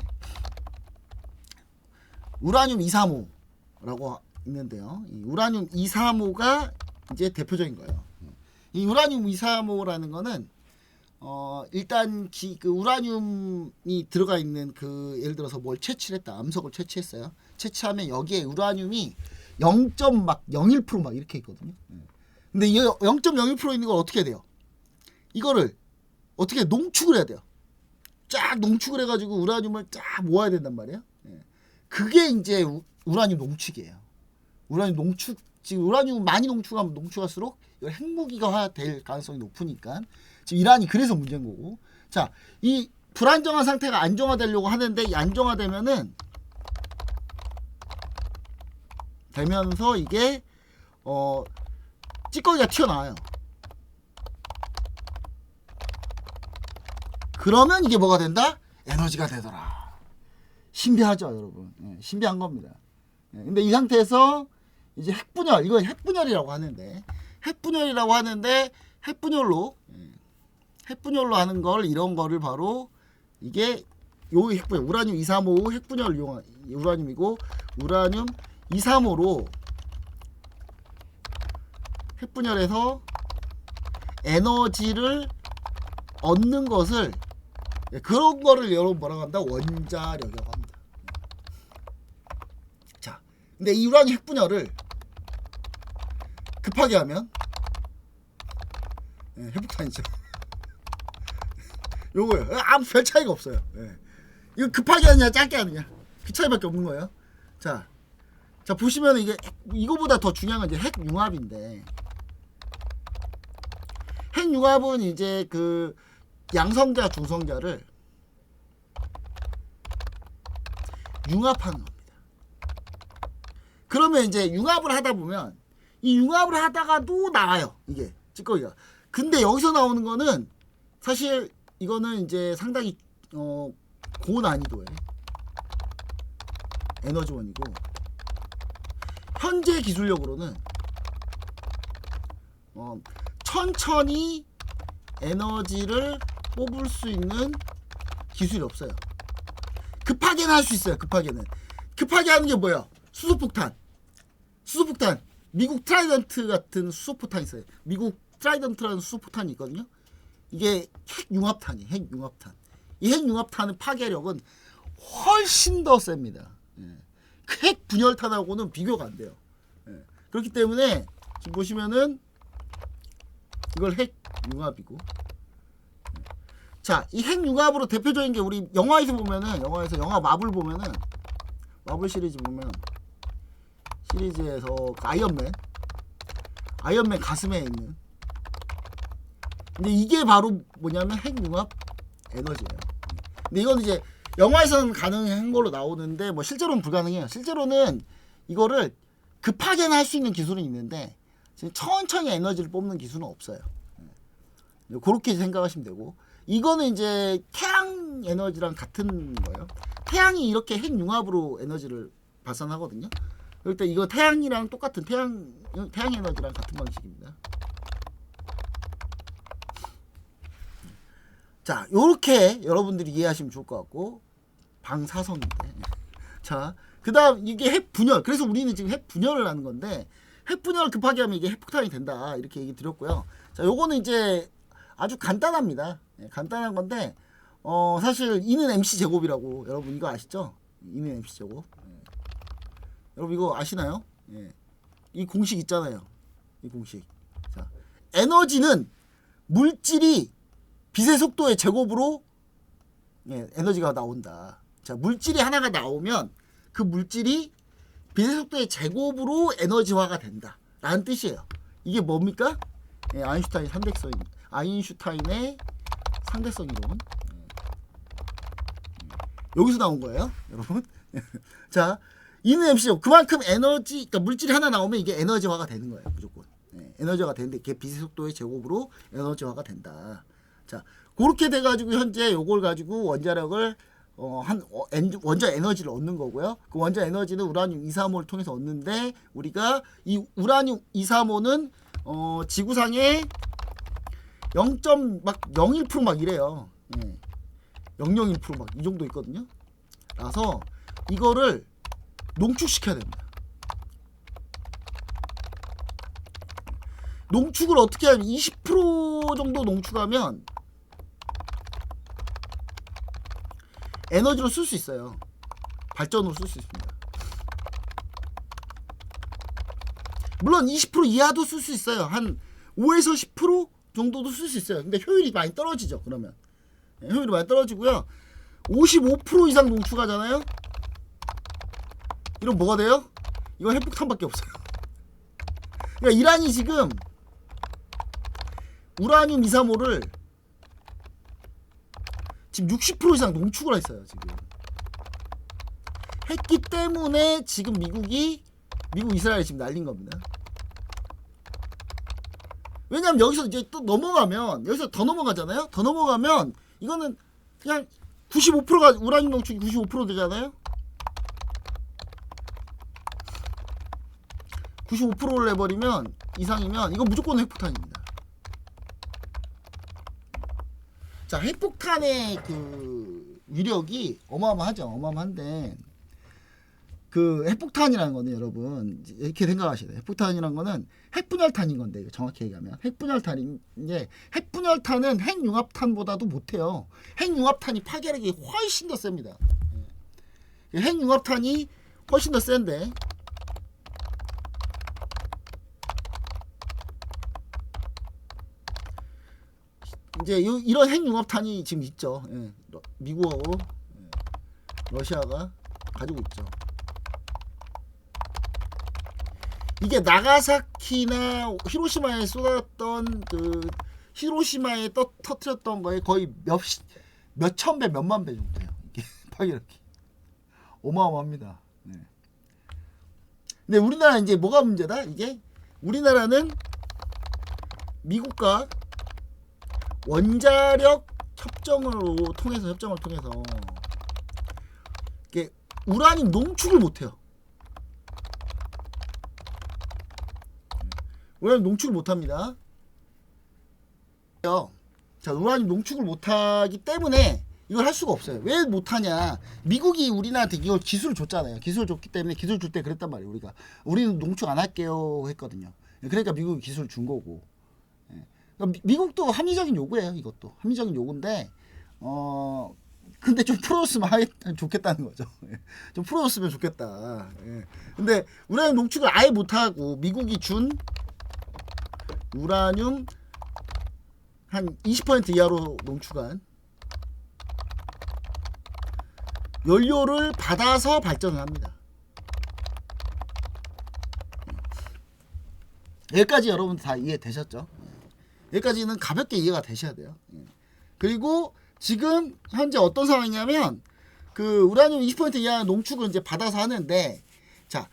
우라늄 235라고 있는데요. 이 우라늄 235가 이제 대표적인 거예요. 이 우라늄 235라는 거는 일단 그 우라늄이 들어가 있는 그 예를 들어서 뭘 채취를 했다. 암석을 채취했어요. 채취하면 여기에 우라늄이 0.01% 막 이렇게 있거든요. 근데 이 0.01% 있는 걸 어떻게 해야 돼요? 이거를 어떻게 농축을 해야 돼요. 쫙 농축을 해가지고 우라늄을 쫙 모아야 된단 말이에요. 그게 이제 우라늄 농축이에요. 우라늄 농축, 지금 우라늄 많이 농축하면 농축할수록 이걸 핵무기가 될 가능성이 높으니까 지금 이란이 그래서 문제인 거고. 자, 이 불안정한 상태가 안정화되려고 하는데 이 안정화되면은 되면서 이게 찌꺼기가 튀어나와요. 그러면 이게 뭐가 된다? 에너지가 되더라. 신비하죠, 여러분. 예, 신비한 겁니다. 예, 근데 이 상태에서 이제 핵분열, 이거 핵분열이라고 하는데 핵분열로 하는 걸, 이런 거를 바로 이게 요 핵분열, 우라늄 235 핵분열을 이용한 우라늄이고, 우라늄 235로 핵분열해서 에너지를 얻는 것을, 그런 거를 여러분 뭐라고 한다? 원자력이라고 합니다. 자, 근데 이 우라늄 핵분열을 급하게 하면 핵폭탄이죠. 요거요. 아무 별 차이가 없어요. 이거 급하게 하느냐 짧게 하느냐 그 차이밖에 없는 거예요. 자 보시면 이게 이거보다 더 중요한 건 이제 핵융합인데, 핵융합은 이제 그 양성자 중성자를 융합하는 겁니다. 그러면 이제 융합을 하다 보면 이 융합을 하다가도 나와요, 이게 찌꺼기가. 근데 여기서 나오는 거는 사실 이거는 이제 상당히 고난이도의 에너지원이고, 현재 기술력으로는 천천히 에너지를 뽑을 수 있는 기술이 없어요. 급하게는 할 수 있어요. 급하게 하는 게 뭐야? 수소폭탄. 미국 트라이던트 같은 수소폭탄이 있어요. 미국 트라이던트라는 수소폭탄이 있거든요. 이게 핵융합탄이에요. 핵융합탄. 이 핵융합탄의 파괴력은 훨씬 더 셉니다. 핵분열탄하고는 비교가 안 돼요. 그렇기 때문에 지금 보시면은 이걸 핵융합이고, 자, 이 핵융합으로 대표적인 게 우리 영화에서 보면은, 영화 마블 보면은, 마블 시리즈 보면, 시리즈에서 아이언맨 가슴에 있는, 근데 이게 바로 뭐냐면 핵융합 에너지예요. 근데 이건 이제 영화에서는 가능한 걸로 나오는데 뭐 실제로는 불가능해요. 실제로는 이거를 급하게는 할 수 있는 기술은 있는데 천천히 에너지를 뽑는 기술은 없어요. 그렇게 생각하시면 되고, 이거는 이제 태양 에너지랑 같은 거예요. 태양이 이렇게 핵융합으로 에너지를 발산하거든요. 그럴 때 이거 태양이랑 똑같은 태양 에너지랑 같은 방식입니다. 자, 요렇게 여러분들이 이해하시면 좋을 것 같고, 방사성인데. 자, 그 다음 이게 핵분열. 그래서 우리는 지금 핵분열을 하는 건데, 핵분열을 급하게 하면 이게 핵폭탄이 된다, 이렇게 얘기 드렸고요. 자, 요거는 이제 아주 간단합니다. 간단한 건데, 사실 E는 MC 제곱이라고, 여러분 이거 아시죠? E는 MC 제곱. 여러분 이거 아시나요? 이 공식 있잖아요. 이 공식. 자, 에너지는 물질이 빛의 속도의 제곱으로 에너지가 나온다. 자, 물질이 하나가 나오면 그 물질이 빛의 속도의 제곱으로 에너지화가 된다 라는 뜻이에요. 이게 뭡니까? 아인슈타인의 상대성 이론. 여기서 나온 거예요, 여러분. 자, E는 MC, 그만큼 에너지, 그러니까 물질이 하나 나오면 이게 에너지화가 되는 거예요, 무조건. 에너지화가 되는데 이게 빛의 속도의 제곱으로 에너지화가 된다. 자, 그렇게 돼가지고 현재 요걸 가지고 원자력을 원자 에너지를 얻는 거고요. 그 원자 에너지는 우라늄 235를 통해서 얻는데, 우리가 이 우라늄 235는 지구상에 0.01% 막 이래요. 0.01% 막 이 정도 있거든요. 그래서 이거를 농축시켜야 됩니다. 농축을 어떻게 하면 20% 정도 농축하면 에너지로 쓸 수 있어요. 발전으로 쓸 수 있습니다. 물론 20% 이하도 쓸 수 있어요. 한 5에서 10% 정도도 쓸 수 있어요. 근데 효율이 많이 떨어지죠. 그러면 효율이 많이 떨어지고요. 55% 이상 농축하잖아요. 이런 뭐가 돼요? 이건 핵폭탄밖에 없어요. 그러니까 이란이 지금 우라늄 235를 지금 60% 이상 농축을 했어요. 지금 했기 때문에 지금 미국 이스라엘이 지금 날린 겁니다. 왜냐면 여기서 이제 또 넘어가면, 여기서 더 넘어가잖아요. 더 넘어가면 이거는 그냥 95%가 우라늄 농축이 95% 되잖아요. 95%를 내버리면 이상이면 이건 무조건 핵폭탄입니다. 자, 핵폭탄의 그 위력이 어마어마하죠. 어마어마한데, 그 핵폭탄이라는 거는 여러분 이렇게 생각하셔야 돼요. 핵폭탄이라는 거는 핵분열탄인 건데, 정확히 얘기하면 핵분열탄인데, 핵분열탄은 핵융합탄보다도 못해요. 핵융합탄이 파괴력이 훨씬 더 셉니다. 핵융합탄이 훨씬 더 센데, 이제 이런 핵융합탄이 지금 있죠. 미국하고 러시아가 가지고 있죠. 이게 나가사키나 히로시마에 쏟았던 그 히로시마에 터뜨렸던 거에 거의 몇천 배, 몇만 배 정도 돼요. 이게 파괴력이 어마어마합니다. 근데 우리나라 이제 뭐가 문제다? 이게 우리나라는 미국과 원자력 협정을 통해서 이게 우라늄 농축을 못해요. 우라늄 농축을 못합니다. 자, 우라늄 농축을 못하기 때문에 이걸 할 수가 없어요. 왜 못하냐? 미국이 우리나라한테 이걸 기술을 줬잖아요. 기술을 줬기 때문에, 기술 줄 때 그랬단 말이에요. 우리는 농축 안 할게요 했거든요. 그러니까 미국이 기술을 준 거고. 미국도 합리적인 요구예요. 이것도 합리적인 요구인데, 근데 좀 풀어줬으면 좋겠다는 거죠. 좀 풀어줬으면 좋겠다. 예. 근데 우라늄 농축을 아예 못하고 미국이 준 우라늄 한 20% 이하로 농축한 연료를 받아서 발전을 합니다. 여기까지 여러분 다 이해되셨죠? 여기까지는 가볍게 이해가 되셔야 돼요. 그리고 지금 현재 어떤 상황이냐면 그 우라늄 20% 이하 농축을 이제 받아서 하는데, 자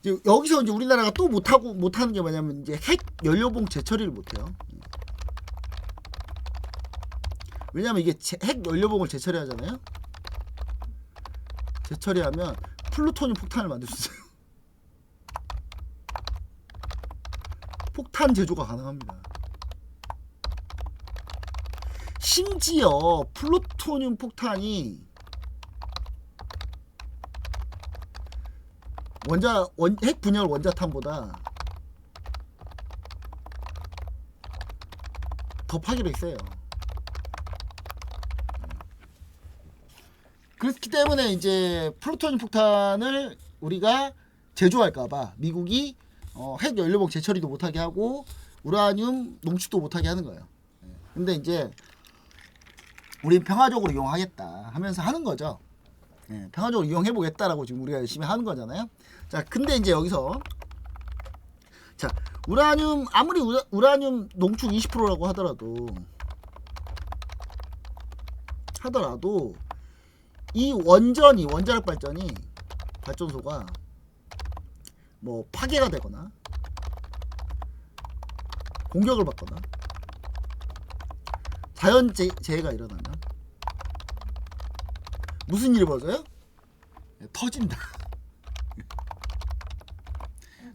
여기서 이제 우리나라가 또 못하는 게 뭐냐면 이제 핵 연료봉 재처리를 못해요. 왜냐면 이게 핵 연료봉을 재처리하잖아요. 재처리하면 플루토늄 폭탄을 만들 수 있어요. 폭탄 제조가 가능합니다. 심지어 플루토늄 폭탄이 핵 분열 원자탄보다 더 파괴력이 세요. 그렇기 때문에 이제 플루토늄 폭탄을 우리가 제조할까봐 미국이 핵 연료봉 재처리도 못하게 하고 우라늄 농축도 못하게 하는 거예요. 근데 이제 우린 평화적으로 이용하겠다 하면서 하는 거죠. 평화적으로 이용해보겠다라고 지금 우리가 열심히 하는 거잖아요. 자, 근데 이제 여기서 자 우라늄 아무리 우라늄 농축 20%라고 하더라도 이 원자력 발전소가 뭐 파괴가 되거나 공격을 받거나 자연재해가 일어나면 무슨 일이 벌어져요? 터진다.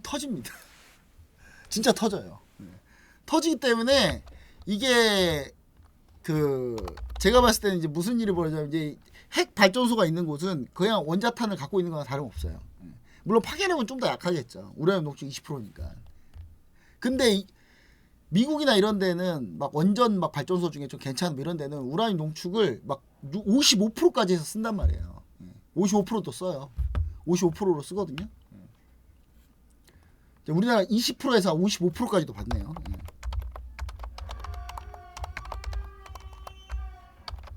터집니다. 진짜 터져요. 터지기 때문에 이게 제가 봤을 때는 이제 무슨 일이 벌어져요? 이제 핵 발전소가 있는 곳은 그냥 원자탄을 갖고 있는 거나 다름없어요. 물론 파괴력은 좀 더 약하겠죠. 우라늄 농축 20%니까. 근데 미국이나 이런 데는 막 원전 발전소 중에 좀 괜찮은 이런 데는 우라늄 농축을 막 55%까지 해서 쓴단 말이에요. 55%도 써요. 55%로 쓰거든요. 우리나라 20%에서 55%까지도 받네요.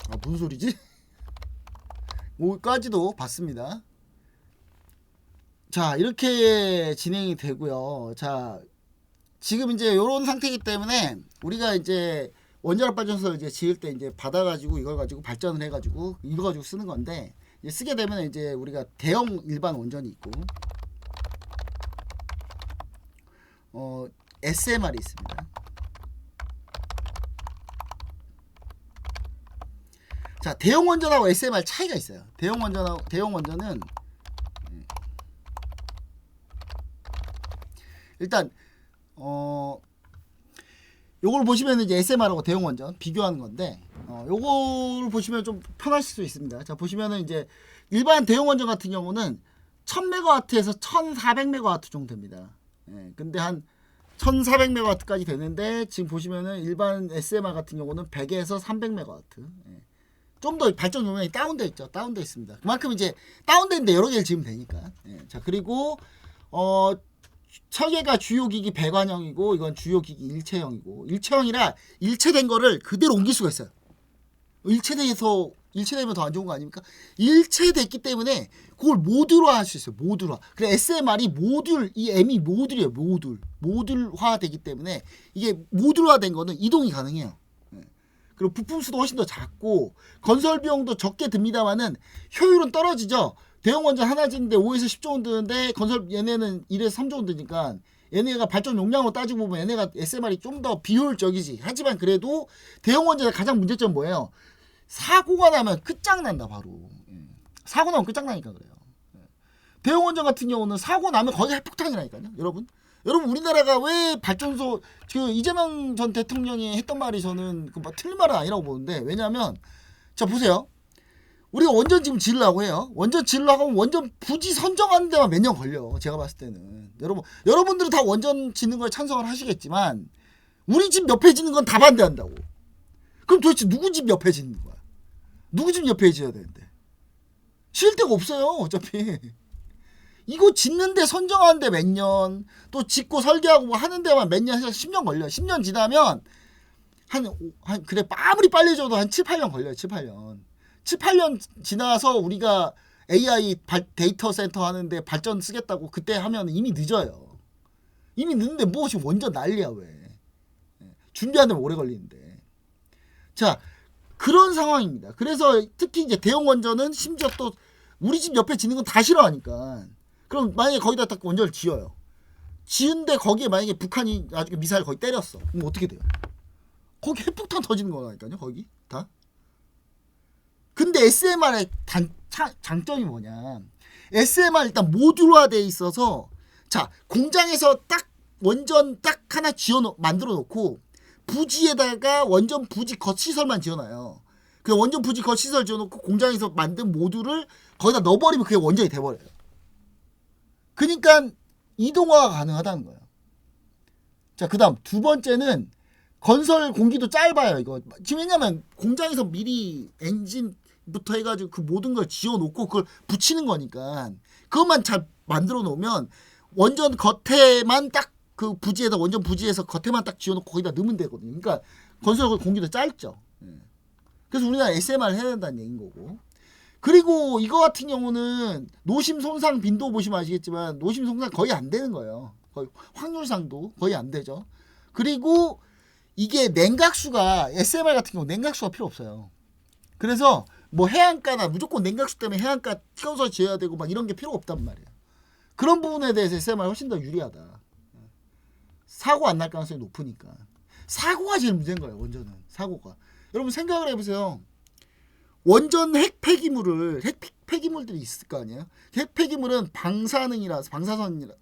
아, 무슨 소리지? 5까지도 받습니다. 자, 이렇게 진행이 되고요. 자, 지금 이제 요런 상태이기 때문에 우리가 이제 원자력 발전소를 이제 지을 때 이제 받아가지고 이걸 가지고 발전을 해가지고 이거 가지고 쓰는 건데, 이제 쓰게 되면 이제 우리가 대형 일반 원전이 있고 SMR이 있습니다. 자, 대형 원전하고 SMR 차이가 있어요. 대형 원전은 일단 요걸 보시면 이제 SMR하고 대형 원전 비교하는 건데, 요걸 보시면 좀 편하실 수 있습니다. 자, 보시면은 이제 일반 대형 원전 같은 경우는 1000MW에서 1400MW 정도 됩니다. 근데 한 1400MW까지 되는데, 지금 보시면은 일반 SMR 같은 경우는 100에서 300MW. 좀 더 발전 용량이 다운되어 있죠. 다운되어 있습니다. 그만큼 이제 다운되는데 여러 개를 지으면 되니까. 자, 그리고 설계가 주요기기 배관형이고, 이건 주요기기 일체형이고, 일체형이라 일체된 거를 그대로 옮길 수가 있어요. 일체되면 더 안 좋은 거 아닙니까? 일체됐기 때문에 그걸 모듈화 할 수 있어요. 모듈화. 그래, SMR이 이 M이 모듈이에요. 모듈화 되기 때문에 이게 모듈화 된 거는 이동이 가능해요. 그리고 부품 수도 훨씬 더 작고 건설 비용도 적게 듭니다만은 효율은 떨어지죠. 대형 원전 하나 짓는데 5에서 10조 원 드는데 얘네는 1에서 3조 원 드니까 얘네가 발전 용량으로 따지고 보면 얘네가 SMR이 좀 더 비효율적이지. 하지만 그래도 대형 원전의 가장 문제점 뭐예요? 사고가 나면 끝장난다. 바로 사고 나면 끝장나니까 그래요. 대형 원전 같은 경우는 사고 나면 거의 핵폭탄이라니까요. 여러분 우리나라가 왜 발전소 이재명 전 대통령이 했던 말이 저는 틀린 말은 아니라고 보는데, 왜냐면 자 보세요. 우리가 원전 지금 지으려고 해요. 원전 지으려고 하면 원전 부지 선정하는 데만 몇 년 걸려. 제가 봤을 때는 여러분들은 다 원전 짓는 걸 찬성을 하시겠지만 우리 집 옆에 짓는 건 다 반대한다고. 그럼 도대체 누구 집 옆에 짓는 거야? 누구 집 옆에 지어야 되는데. 지을 데가 없어요. 어차피. 이거 짓는데 선정하는데 몇 년, 또 짓고 설계하고 뭐 하는 데만 몇 년 해서 10년 걸려요. 10년 지나면 그래 아무리 빨리 줘도 한 7, 8년 걸려요. 7, 8년. 7, 8년 지나서 우리가 AI 데이터 센터 하는데 발전 쓰겠다고 그때 하면 이미 늦어요. 이미 늦는데 뭐 지금 완전 난리야 왜. 준비하는데 오래 걸리는데. 자, 그런 상황입니다. 그래서 특히 이제 대형 원전은 심지어 또 우리 집 옆에 짓는 건 다 싫어하니까. 그럼 만약에 거기다 딱 원전을 지어요. 지은데 거기에 만약에 북한이 나중에 미사일 거의 때렸어. 그럼 어떻게 돼요? 거기 핵폭탄 터지는 거라니까요. 거기 다. 근데 SMR의 장점이 뭐냐? SMR 일단 모듈화돼 있어서 자 공장에서 딱 원전 딱 하나 만들어 놓고 부지에다가 원전 부지 겉시설만 지어놔요. 그 원전 부지 겉시설 지어놓고 공장에서 만든 모듈을 거기다 넣어버리면 그게 원전이 돼버려요. 그러니까 이동화가 가능하다는 거예요. 자, 그 다음 두 번째는 건설 공기도 짧아요. 이거 지금 왜냐면 공장에서 미리 엔진부터 해가지고 그 모든 걸 지어놓고 그걸 붙이는 거니까 그것만 잘 만들어 놓으면 원전 겉에만 딱 그 부지에다 원전 부지에서 겉에만 딱 지어놓고 거기다 넣으면 되거든요. 그러니까 건설 공기도 짧죠. 그래서 우리나라 SMR 해야 된다는 얘기인 거고. 그리고 이거 같은 경우는 노심 손상 빈도 보시면 아시겠지만 노심 손상 거의 안 되는 거예요. 거의 확률상도 거의 안 되죠. 그리고 이게 냉각수가 SMR 같은 경우 냉각수가 필요 없어요. 그래서 뭐 해안가나 무조건 냉각수 때문에 해안가 띄워서 지어야 되고 막 이런 게 필요 없단 말이에요. 그런 부분에 대해서 SMR 훨씬 더 유리하다. 사고 안 날 가능성이 높으니까. 사고가 제일 문제인 거예요. 원전은 사고가. 여러분 생각을 해보세요. 원전 핵 폐기물들이 있을 거 아니에요. 핵 폐기물은 방사능이라서 방사선이라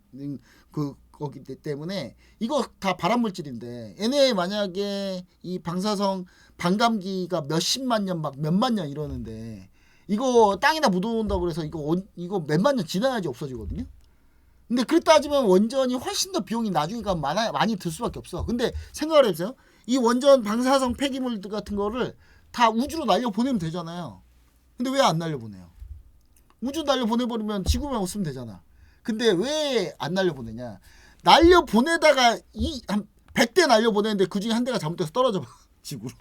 거기 때문에 이거 다 발암 물질인데 얘네 만약에 이 방사성 반감기가 몇십만 년 막 몇만 년 이러는데 이거 땅에다 묻어놓는다고 그래서 이거 몇만 년 지나야지 없어지거든요. 근데 그렇게 따지면 원전이 훨씬 더 비용이 나중에 가면 많이 들 수밖에 없어. 근데 생각을 해보세요. 이 원전 방사성 폐기물들 같은 거를 다 우주로 날려보내면 되잖아요. 근데 왜 안 날려보내요? 우주 날려보내버리면 지구만 없으면 되잖아. 근데 왜 안 날려보내냐? 날려보내다가 한 100대 날려보내는데 그 중에 한 대가 잘못돼서 떨어져봐. 지구로.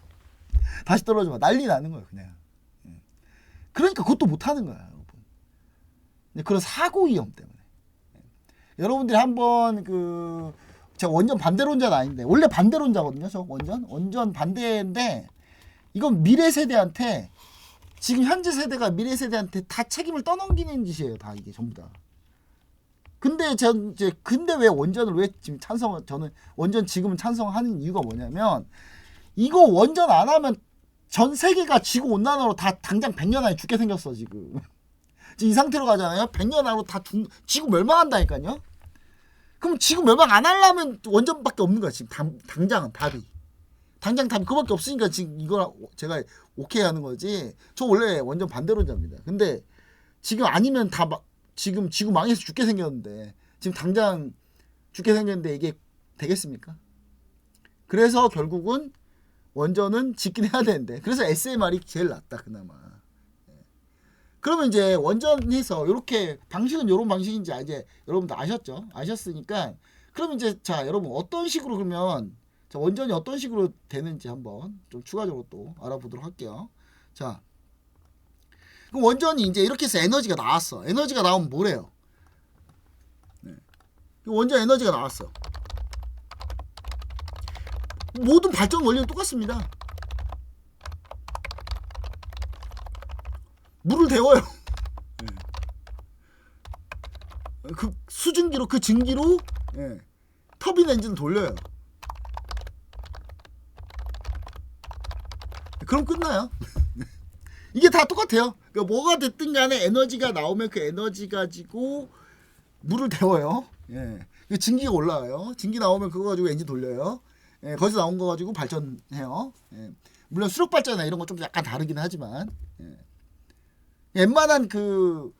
다시 떨어져봐. 난리 나는 거야 그냥. 그러니까 그것도 못하는 거야. 여러분. 그런 사고 위험 때문에. 여러분들이 한번 제가 원전 반대론자는 아닌데 원래 반대론자거든요. 저 원전 반대인데 이건 미래 세대한테 지금 현재 세대가 미래 세대한테 다 책임을 떠넘기는 짓이에요. 다 이게 전부 다. 근데 왜 원전을 왜 지금 저는 원전 지금은 찬성하는 이유가 뭐냐면 이거 원전 안 하면 전 세계가 지구 온난화로 다 당장 100년 안에 죽게 생겼어 지금. 지금 이 상태로 가잖아요. 100년 안으로 다 지구 멸망한다니까요. 그럼 지구 멸망 안 하려면 원전밖에 없는 거야 지금 당장 답이. 당장 답이 그밖에 없으니까 지금 이걸 제가 오케이 하는 거지. 저 원래 원전 반대론자입니다. 근데 지금 아니면 지금 지구 망해서 죽게 생겼는데 지금 당장 죽게 생겼는데 이게 되겠습니까? 그래서 결국은 원전은 짓긴 해야 되는데 그래서 SMR이 제일 낫다 그나마. 그러면 이제 원전에서 이렇게 방식은 이런 방식인지 이제 여러분들 아셨으니까 그러면 이제 자 여러분 어떤 식으로 그러면 자, 원전이 어떤 식으로 되는지 한번 좀 추가적으로 또 알아보도록 할게요. 자, 그럼 원전이 이제 이렇게 해서 에너지가 나왔어. 에너지가 나오면 뭐래요? 원전 에너지가 나왔어. 모든 발전 원리는 똑같습니다. 물을 데워요. 그 수증기로 그 증기로 터빈 엔진을 돌려요. 그럼 끝나요. 이게 다 똑같아요. 그러니까 뭐가 됐든 간에 에너지가 나오면 그 에너지 가지고 물을 데워요. 그 증기가 올라와요. 증기 나오면 그거 가지고 엔진 돌려요. 거기서 나온 거 가지고 발전해요. 물론 수력 발전이나 이런 거 좀 약간 다르긴 하지만 웬만한 그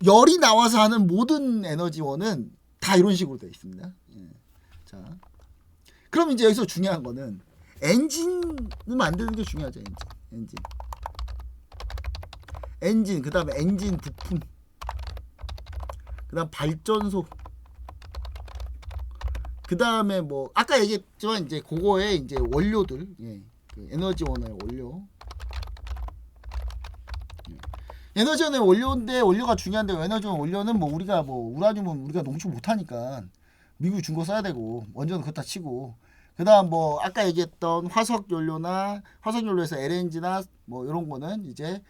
열이 나와서 하는 모든 에너지원은 다 이런 식으로 되어 있습니다. 자, 그럼 이제 여기서 중요한 거는 엔진을 만드는 게 중요하죠. 엔진. 엔진, 그 다음에 엔진 부품, 그 다음 발전소, 그 다음에 뭐 아까 얘기했지만 이제 그거에 이제 원료들, 예, 그 에너지원의 원료, 에너지원의 원료인데 원료가 중요한데 에너지원 원료는 뭐 우리가 뭐 우라늄은 우리가 농축 못하니까 미국이 준 거 써야 되고 원전은 그렇다 치고, 그 다음 뭐 아까 얘기했던 화석연료나 화석연료에서 LNG나 뭐 이런 거는 이제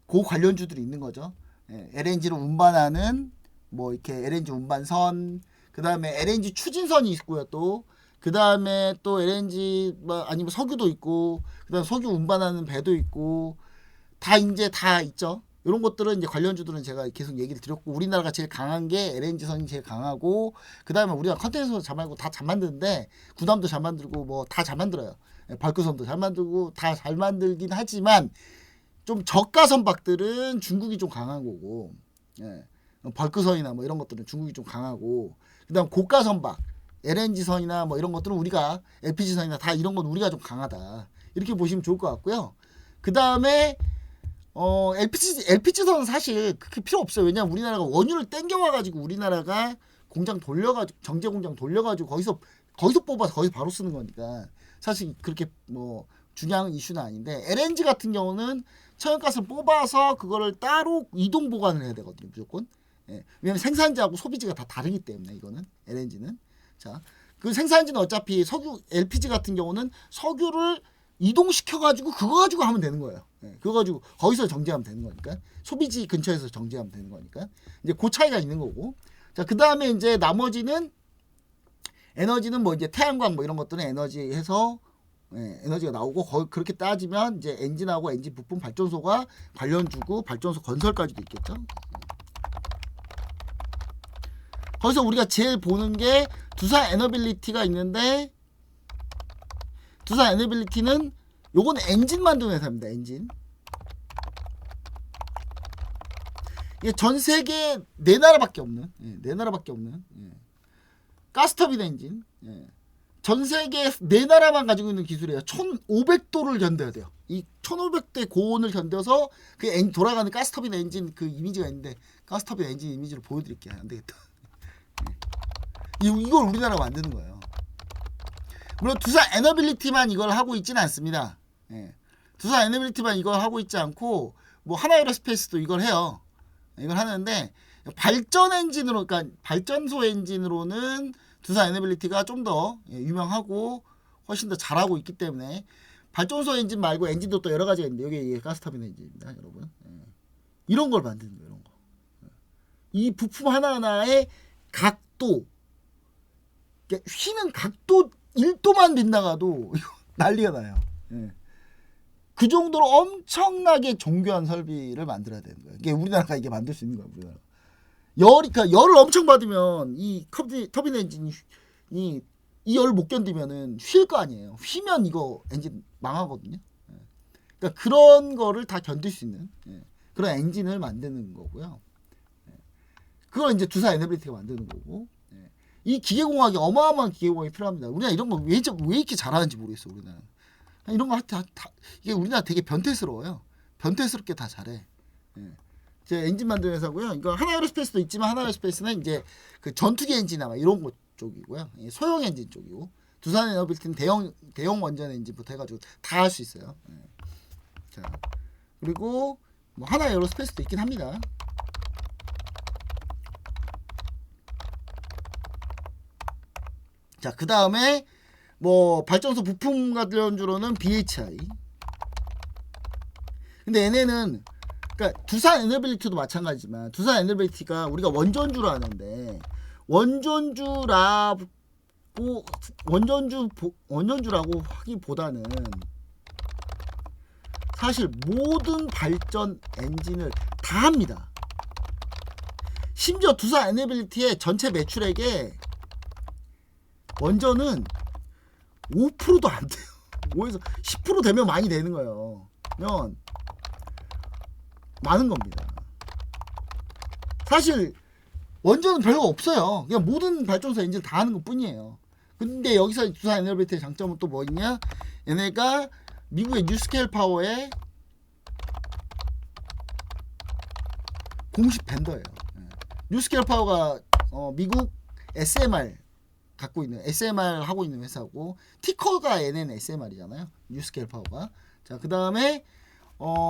그 관련주들이 있는 거죠. 예, LNG를 운반하는 뭐 이렇게 LNG 운반선, 그 다음에 LNG 추진선이 있고요. 또 그 다음에 또 LNG 뭐 아니면 석유도 있고, 그 다음 석유 운반하는 배도 있고, 다 이제 다 있죠. 이런 것들은 이제 관련주들은 제가 계속 얘기를 드렸고, 우리나라가 제일 강한 게 LNG선이 제일 강하고, 그 다음에 우리가 컨테이너선 잘 만들고 다 잘 만드는데, 구담도 잘 만들고 뭐 다 잘 만들어요. 벌크선도 잘 만들고 다 잘 만들긴 하지만 좀 저가 선박들은 중국이 좀 강한 거고, 예. 벌크선이나 뭐 이런 것들은 중국이 좀 강하고, 그 다음 고가 선박 LNG선이나 뭐 이런 것들은 우리가, LPG선이나 다 이런 건 우리가 좀 강하다, 이렇게 보시면 좋을 것 같고요. 그 다음에 LPG선은 사실 그렇게 필요 없어요. 왜냐면 우리나라가 원유를 땡겨와가지고 우리나라가 공장 돌려가지고, 정제 공장 돌려가지고 거기서 뽑아서 거기서 바로 쓰는 거니까 사실 그렇게 뭐 중요한 이슈는 아닌데, LNG 같은 경우는 천연가스를 뽑아서 그거를 따로 이동 보관을 해야 되거든요, 무조건. 예. 왜냐면 생산지하고 소비지가 다 다르기 때문에, 이거는 LNG는. 자, 그 생산지는 어차피 석유, LPG 같은 경우는 석유를 이동시켜가지고 그거 가지고 하면 되는 거예요. 예, 그거 가지고 거기서 정제하면 되는 거니까, 소비지 근처에서 정제하면 되는 거니까 이제 그 차이가 있는 거고. 자, 그 다음에 이제 나머지는 에너지는 뭐 이제 태양광 뭐 이런 것들은 에너지해서, 예, 에너지가 나오고, 그렇게 따지면 이제 엔진하고 엔진 부품 발전소가 관련주고, 발전소 건설까지도 있겠죠. 거기서 우리가 제일 보는 게 두산 에너빌리티가 있는데, 두산 에너빌리티는 요건 엔진 만드는 회사입니다. 엔진. 이게 전 세계 4나라밖에 없는, 예, 4나라밖에 없는, 예, 가스터빈 엔진. 예. 전 세계 4나라만 가지고 있는 기술이에요. 1500도를 견뎌야 돼요. 이 1500대 고온을 견뎌서 그 돌아가는 가스터빈 엔진 그 이미지가 있는데, 가스터빈 엔진 이미지를 보여드릴게요. 안 되겠다. 이걸 우리나라가 만드는 거예요. 물론 두산 에너빌리티만 이걸 하고 있지는 않습니다. 예. 두산 에너빌리티만 이걸 하고 있지 않고, 뭐 하나에어로스페이스도 이걸 해요. 이걸 하는데, 발전 엔진으로, 그러니까 발전소 엔진으로는 두산 에너빌리티가 좀 더 유명하고 훨씬 더 잘하고 있기 때문에, 발전소 엔진 말고 엔진도 또 여러 가지가 있는데, 여기 가스터빈 엔진입니다, 여러분. 예. 이런 걸 만드는 거예요, 이런 거. 이 부품 하나하나의 각도, 그러니까 휘는 각도 1도만 빗나가도 난리가 나요. 예. 그 정도로 엄청나게 정교한 설비를 만들어야 되는 거예요. 이게 우리나라가 이게 만들 수 있는 거예요, 우리나라. 그러니까 열을 엄청 받으면 이 터빈 엔진이 이 열을 못 견디면은 휠 거 아니에요. 휘면 이거 엔진 망하거든요. 예. 그러니까 그런 거를 다 견딜 수 있는, 예, 그런 엔진을 만드는 거고요. 예. 그걸 이제 두산 에너빌리티가 만드는 거고. 예. 이 기계공학이 어마어마한 기계공학이 필요합니다. 우리나라 이런 거 왜 이렇게 잘하는지 모르겠어, 우리나라. 이런 거 다 이게 우리나라 되게 변태스러워요. 변태스럽게 다 잘해. 예. 제 엔진 만드는 회사고요. 이거 하나에어로스페이스도 있지만, 하나에어로스페이스는 이제 그 전투기 엔진이나 이런 것 쪽이고요. 소형 엔진 쪽이고, 두산 에너빌리티는 대형 원전 엔진부터 해가지고 다 할 수 있어요. 예. 자, 그리고 뭐 하나에어로스페이스도 있긴 합니다. 자, 그 다음에 뭐 발전소 부품 관련주로는 BHI. 근데 얘네는, 그러니까 두산 에너빌리티도 마찬가지지만, 두산 에너빌리티가 우리가 원전주로 하는데, 원전주라고 하기보다는 사실 모든 발전 엔진을 다 합니다. 심지어 두산 에너빌리티의 전체 매출액에 원전은 5%도 안 돼요. 5에서 10% 되면 많이 되는 거예요. 그러면 많은 겁니다. 사실 원전은 별거 없어요. 그냥 모든 발전소 엔진을 다 하는 것 뿐이에요. 근데 여기서 두산 에너빌리티의 장점은 또 뭐 있냐? 얘네가 미국의 뉴스케일 파워에 공식 벤더예요. 뉴스케일 파워가 미국 SMR 갖고 있는 SMR 하고 있는 회사고 티커가 얘네는 SMR이잖아요. 뉴스케일 파워가. 자, 그다음에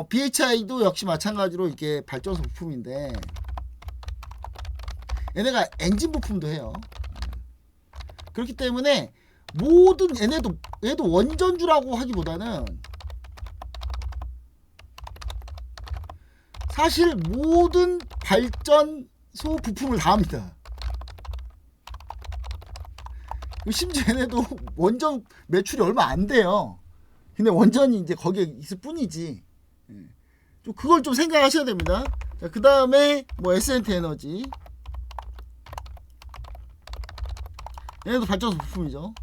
BHI도 역시 마찬가지로 이게 발전소 부품인데 얘네가 엔진 부품도 해요. 그렇기 때문에 모든 얘도 원전주라고 하기보다는 사실 모든 발전소 부품을 다 합니다. 심지어 얘네도 원전 매출이 얼마 안 돼요. 근데 원전이 이제 거기에 있을 뿐이지. 좀 그걸 좀 생각하셔야 됩니다. 자, 그 다음에 뭐 S&T 에너지. 얘네도 발전소 부품이죠.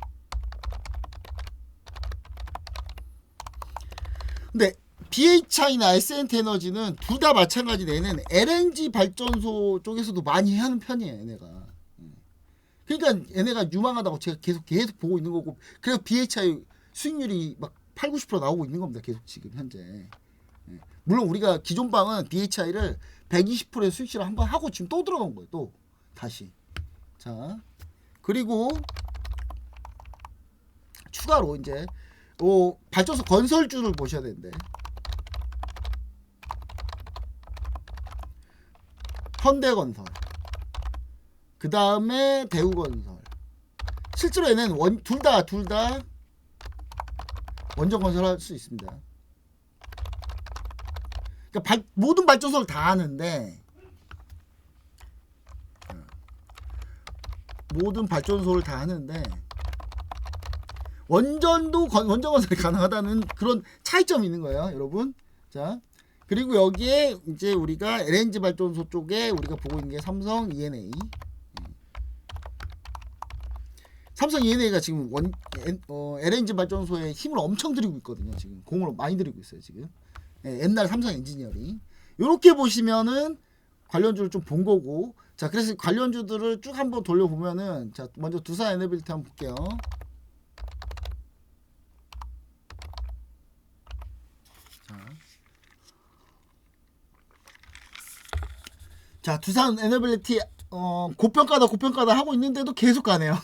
근데 BHI나 S&T 에너지는 둘 다 마찬가지로 얘네는 LNG 발전소 쪽에서도 많이 하는 편이에요. 얘네가. 그러니까 얘네가 유망하다고 제가 계속 보고 있는 거고, 그래서 BHI 수익률이 막 8, 90% 나오고 있는 겁니다. 계속 지금 현재. 물론 우리가 기존 방은 BHI를 120%의 수익실을 한번 하고 지금 또 들어간 거예요. 또 다시. 자, 그리고 추가로 이제 발전소 건설주를 보셔야 되는데, 현대건설, 그 다음에 대우건설. 실제로 얘는 둘 다 원전 건설할 수 있습니다. 그러니까 모든 발전소를 다 하는데, 모든 발전소를 다 하는데 원전 건설이 가능하다는 그런 차이점이 있는 거예요, 여러분. 자, 그리고 여기에 이제 우리가 LNG 발전소 쪽에 우리가 보고 있는 게 삼성 E&A. 삼성 E&A가 지금 LNG 발전소에 힘을 엄청 들이고 있거든요. 지금 공을 많이 들이고 있어요. 지금 옛날 삼성 엔지니어링 이렇게 보시면은 관련주를 좀 본 거고. 자, 그래서 관련주들을 쭉 한번 돌려보면은, 자, 먼저 두산 에너빌리티 한번 볼게요. 자, 두산 에너빌리티 고평가다 하고 있는데도 계속 가네요.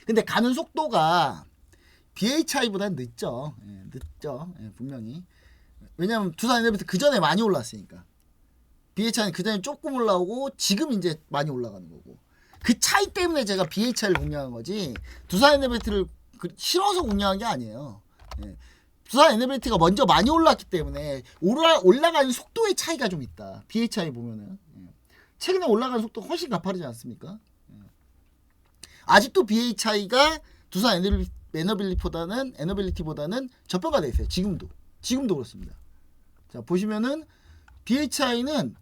근데 가는 속도가 BHI보다는 늦죠. 늦죠. 분명히. 왜냐면 두산 에너빌리티 그 전에 많이 올랐으니까. BHI는 그 전에 조금 올라오고 지금 이제 많이 올라가는 거고. 그 차이 때문에 제가 BHI를 공략한 거지, 두산 에너빌리티를 싫어서 공략한 게 아니에요. 두산 에너빌리티가 먼저 많이 올랐기 때문에 올라가는 속도의 차이가 좀 있다. BHI 보면은 최근에 올라가는 속도가 훨씬 가파르지 않습니까? 아직도 BHI가 두산 에너빌리티보다는 저평가되어 있어요. 지금도 그렇습니다. 자, 보시면은 BHI는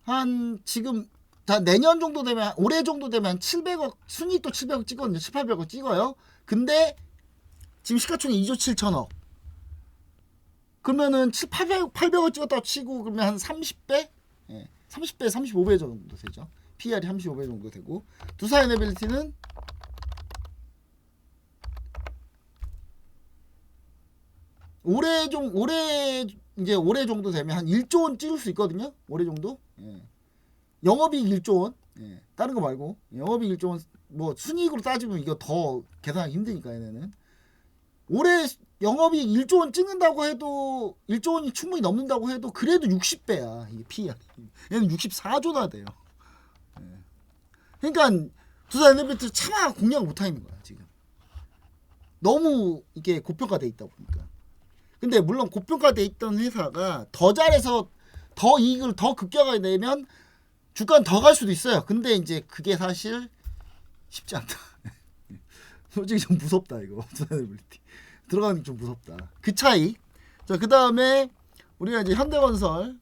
한 지금 다 내년 정도 되면, 올해 정도 되면 700억 순이익도 700억 찍거든요. 7, 800억 찍어요. 근데 지금 시가총액 2조 7천억. 그러면은 800억 찍었다고 치고 그러면 한 30배? 30배, 35배 정도 되죠. PR이 35배 정도 되고, 두산 에너빌리티는 올해 정도 되면 한 1조 원 찍을 수 있거든요. 올해 정도. 영업이익 1조 원. 다른 거 말고 영업이익 1조 원. 뭐 순이익으로 따지면 이거 더 계산하기 힘드니까 얘네는. 올해 영업이익 1조 원 찍는다고 해도, 1조 원이 충분히 넘는다고 해도 그래도 60배야. 이게 PER. 얘는 64조나 돼요. 그러니까 두산 에너빌리티 차마 공략을 못 하는 거야, 지금. 너무 이게 고평가돼 있다 보니까. 근데 물론 고평가돼 있던 회사가 더 잘해서 더 이익을 더 급격하게 내면 주가는 더 갈 수도 있어요. 근데 이제 그게 사실 쉽지 않다. 솔직히 좀 무섭다, 이거. 두산 에너빌리티 들어가는 게 좀 무섭다. 그 차이. 자, 그 다음에 우리가 이제 현대건설,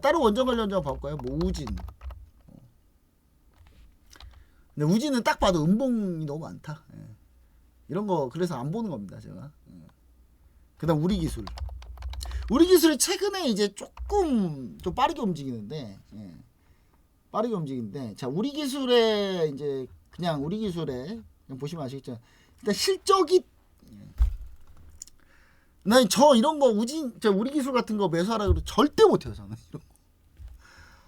다른 원전 관련주 한번 볼까요? 뭐 우진. 근데 우진은 딱 봐도 음봉이 너무 많다. 이런 거 그래서 안 보는 겁니다, 제가. 그다음 우리기술. 우리기술이 최근에 이제 조금 좀 빠르게 움직이는데, 자, 우리기술에 이제 그냥 우리기술에 그냥 보시면 아시겠죠. 일단 실적이 난 저 이런 거 우리 기술 같은 거 매수하라 그래도 절대 못해요 저는 이런 거.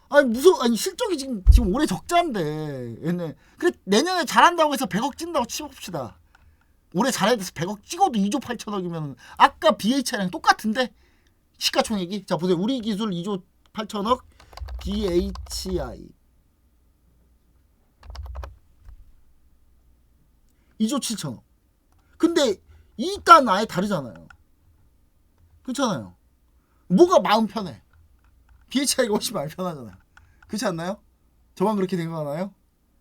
아니 아니 실적이 지금 올해 적자인데 얘네 그래 내년에 잘한다고 해서 100억 찐다고 치봅시다. 올해 잘해야 돼서 100억 찍어도 2조 8천억이면 아까 BHI랑 똑같은데 시가총액이. 자 보세요. 우리 기술 2조 8천억 BHI 2조 7천억. 근데 이 단 아예 다르잖아요. 그렇잖아요. 뭐가 마음 편해. BHI가 훨씬 마음 편하잖아요. 그렇지 않나요? 저만 그렇게 생각하나요?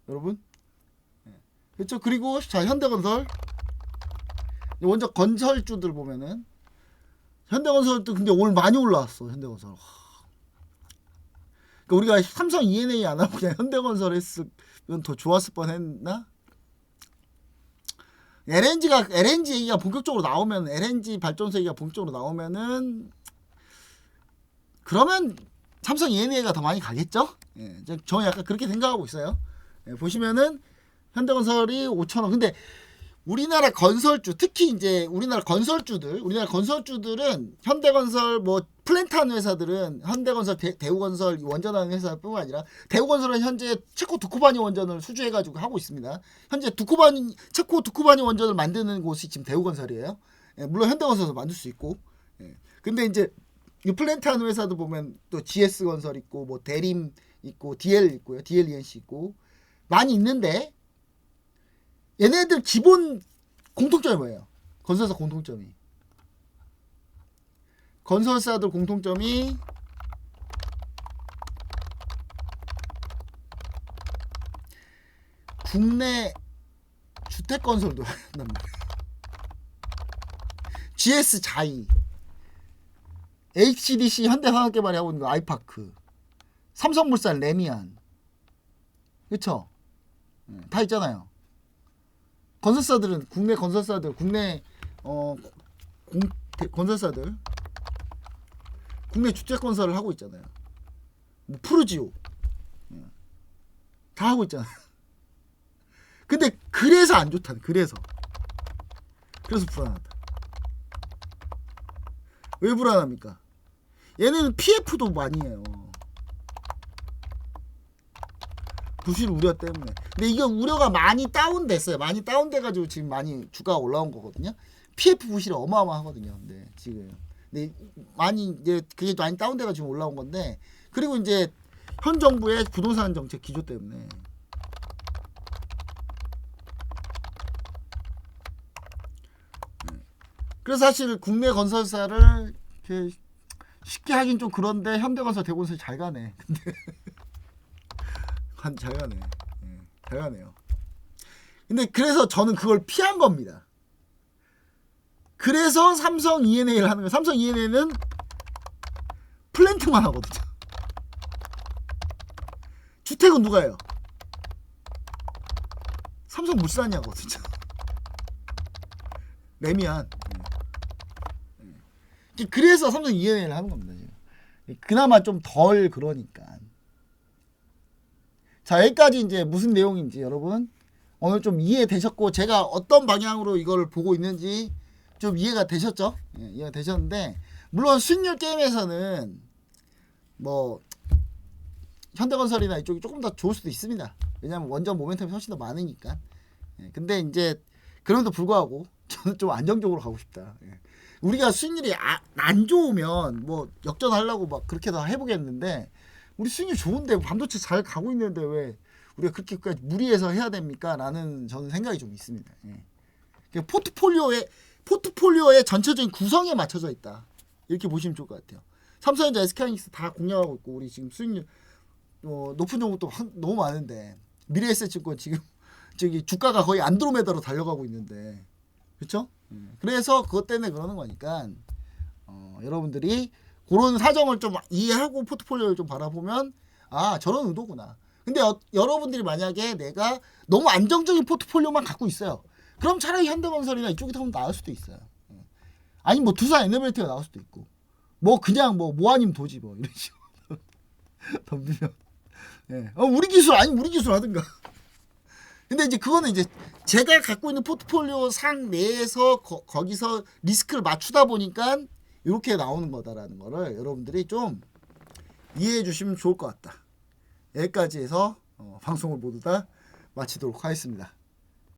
여러분? 그렇죠. 그리고 자 현대건설 먼저 건설주들 보면은 현대건설도 근데 오늘 많이 올라왔어. 현대건설. 그러니까 우리가 삼성 E&A 안 하고 그냥 현대건설 했으면 더 좋았을 뻔했나? LNG 얘기가 본격적으로 나오면 LNG 발전소 얘기가 본격적으로 나오면은 그러면 삼성 E&A가 더 많이 가겠죠? 예, 저는 약간 그렇게 생각하고 있어요. 예, 보시면은 현대건설이 5천원. 근데 우리나라 건설주 특히 이제 우리나라 건설주들은 현대건설 뭐 플랜트하는 회사들은 현대건설 대우건설 원전하는 회사뿐만 아니라 대우건설은 현재 체코 두코바니 원전을 수주해가지고 하고 있습니다. 현재 체코 두코바니 원전을 만드는 곳이 지금 대우건설이에요. 예, 물론 현대건설에서 만들 수 있고. 예. 근데 이제 이 플랜트하는 회사도 보면 또 GS건설 있고 뭐 대림 있고 DL 있고요. DL ENC 있고 많이 있는데 얘네들 기본 공통점이 뭐예요? 건설사 공통점이. 건설사들 공통점이 국내 주택건설도 한단 말이에요. GS 자이, HDC 현대산업개발이 하고 있는 거 아이파크, 삼성물산 레미안, 그쵸? 다 있잖아요. 건설사들은 국내 건설사들 건설사들 국내 주택 건설을 하고 있잖아요. 뭐 푸르지오 다 하고 있잖아요. 근데 그래서 안 좋다. 그래서 불안하다. 왜 불안합니까? 얘네는 PF도 많이 해요. 부실 우려 때문에. 근데 이게 우려가 많이 다운됐어요. 많이 다운돼가지고 지금 많이 주가가 올라온 거거든요. PF 부실이 어마어마하거든요. 근데 지금. 근데 많이 이제 그게 많이 다운돼가지고 지금 올라온 건데. 그리고 이제 현 정부의 부동산 정책 기조 때문에. 그래서 사실 국내 건설사를 이렇게 쉽게 하긴 좀 그런데 현대건설, 대우건설 잘 가네. 근데 잘 가네. 잘 가네요. 근데 그래서 저는 그걸 피한 겁니다. 그래서 삼성 E&A를 하는 거예요. 삼성 E&A는 플랜트만 하거든요. 주택은 누가 해요? 삼성물산이 하거든요. 레미안. 그래서 삼성 E&A를 하는 겁니다. 지금. 그나마 좀 덜 그러니까. 자, 여기까지 이제 무슨 내용인지 여러분 오늘 좀 이해되셨고 제가 어떤 방향으로 이걸 보고 있는지 좀 이해가 되셨죠? 예, 이해가 되셨는데 물론 수익률 게임에서는 뭐 현대건설이나 이쪽이 조금 더 좋을 수도 있습니다. 왜냐하면 원전 모멘텀이 훨씬 더 많으니까. 예, 근데 이제 그럼에도 불구하고 저는 좀 안정적으로 가고 싶다. 예. 우리가 수익률이 안 좋으면 뭐 역전하려고 막 그렇게 다 해보겠는데 우리 수익률 좋은데 반도체 잘 가고 있는데 왜 우리가 그렇게까지 무리해서 해야 됩니까? 라는 저는 생각이 좀 있습니다. 예. 포트폴리오의 전체적인 구성에 맞춰져 있다. 이렇게 보시면 좋을 것 같아요. 삼성전자, SK하이닉스 다 공략하고 있고 우리 지금 수익률 높은 종목도 너무 많은데 미래에셋증권 지금 저기 주가가 거의 안드로메다로 달려가고 있는데 그렇죠? 그래서 그것 때문에 그러는 거니까 여러분들이 그런 사정을 좀 이해하고 포트폴리오를 좀 바라보면 아 저런 의도구나. 근데 여러분들이 만약에 내가 너무 안정적인 포트폴리오만 갖고 있어요. 그럼 차라리 현대건설이나 이쪽이 더 나을 수도 있어요. 아니 뭐 두산 에너벨트가 나올 수도 있고 뭐 그냥 뭐 모아님 도지 뭐 이런 식으로 덤비면 우리 기술 아니면 우리 기술 하든가. 근데 이제 그거는 이제 제가 갖고 있는 포트폴리오 상 내에서 거기서 리스크를 맞추다 보니까 이렇게 나오는 거다라는 거를 여러분들이 좀 이해해 주시면 좋을 것 같다. 여기까지 해서 방송을 모두 다 마치도록 하겠습니다.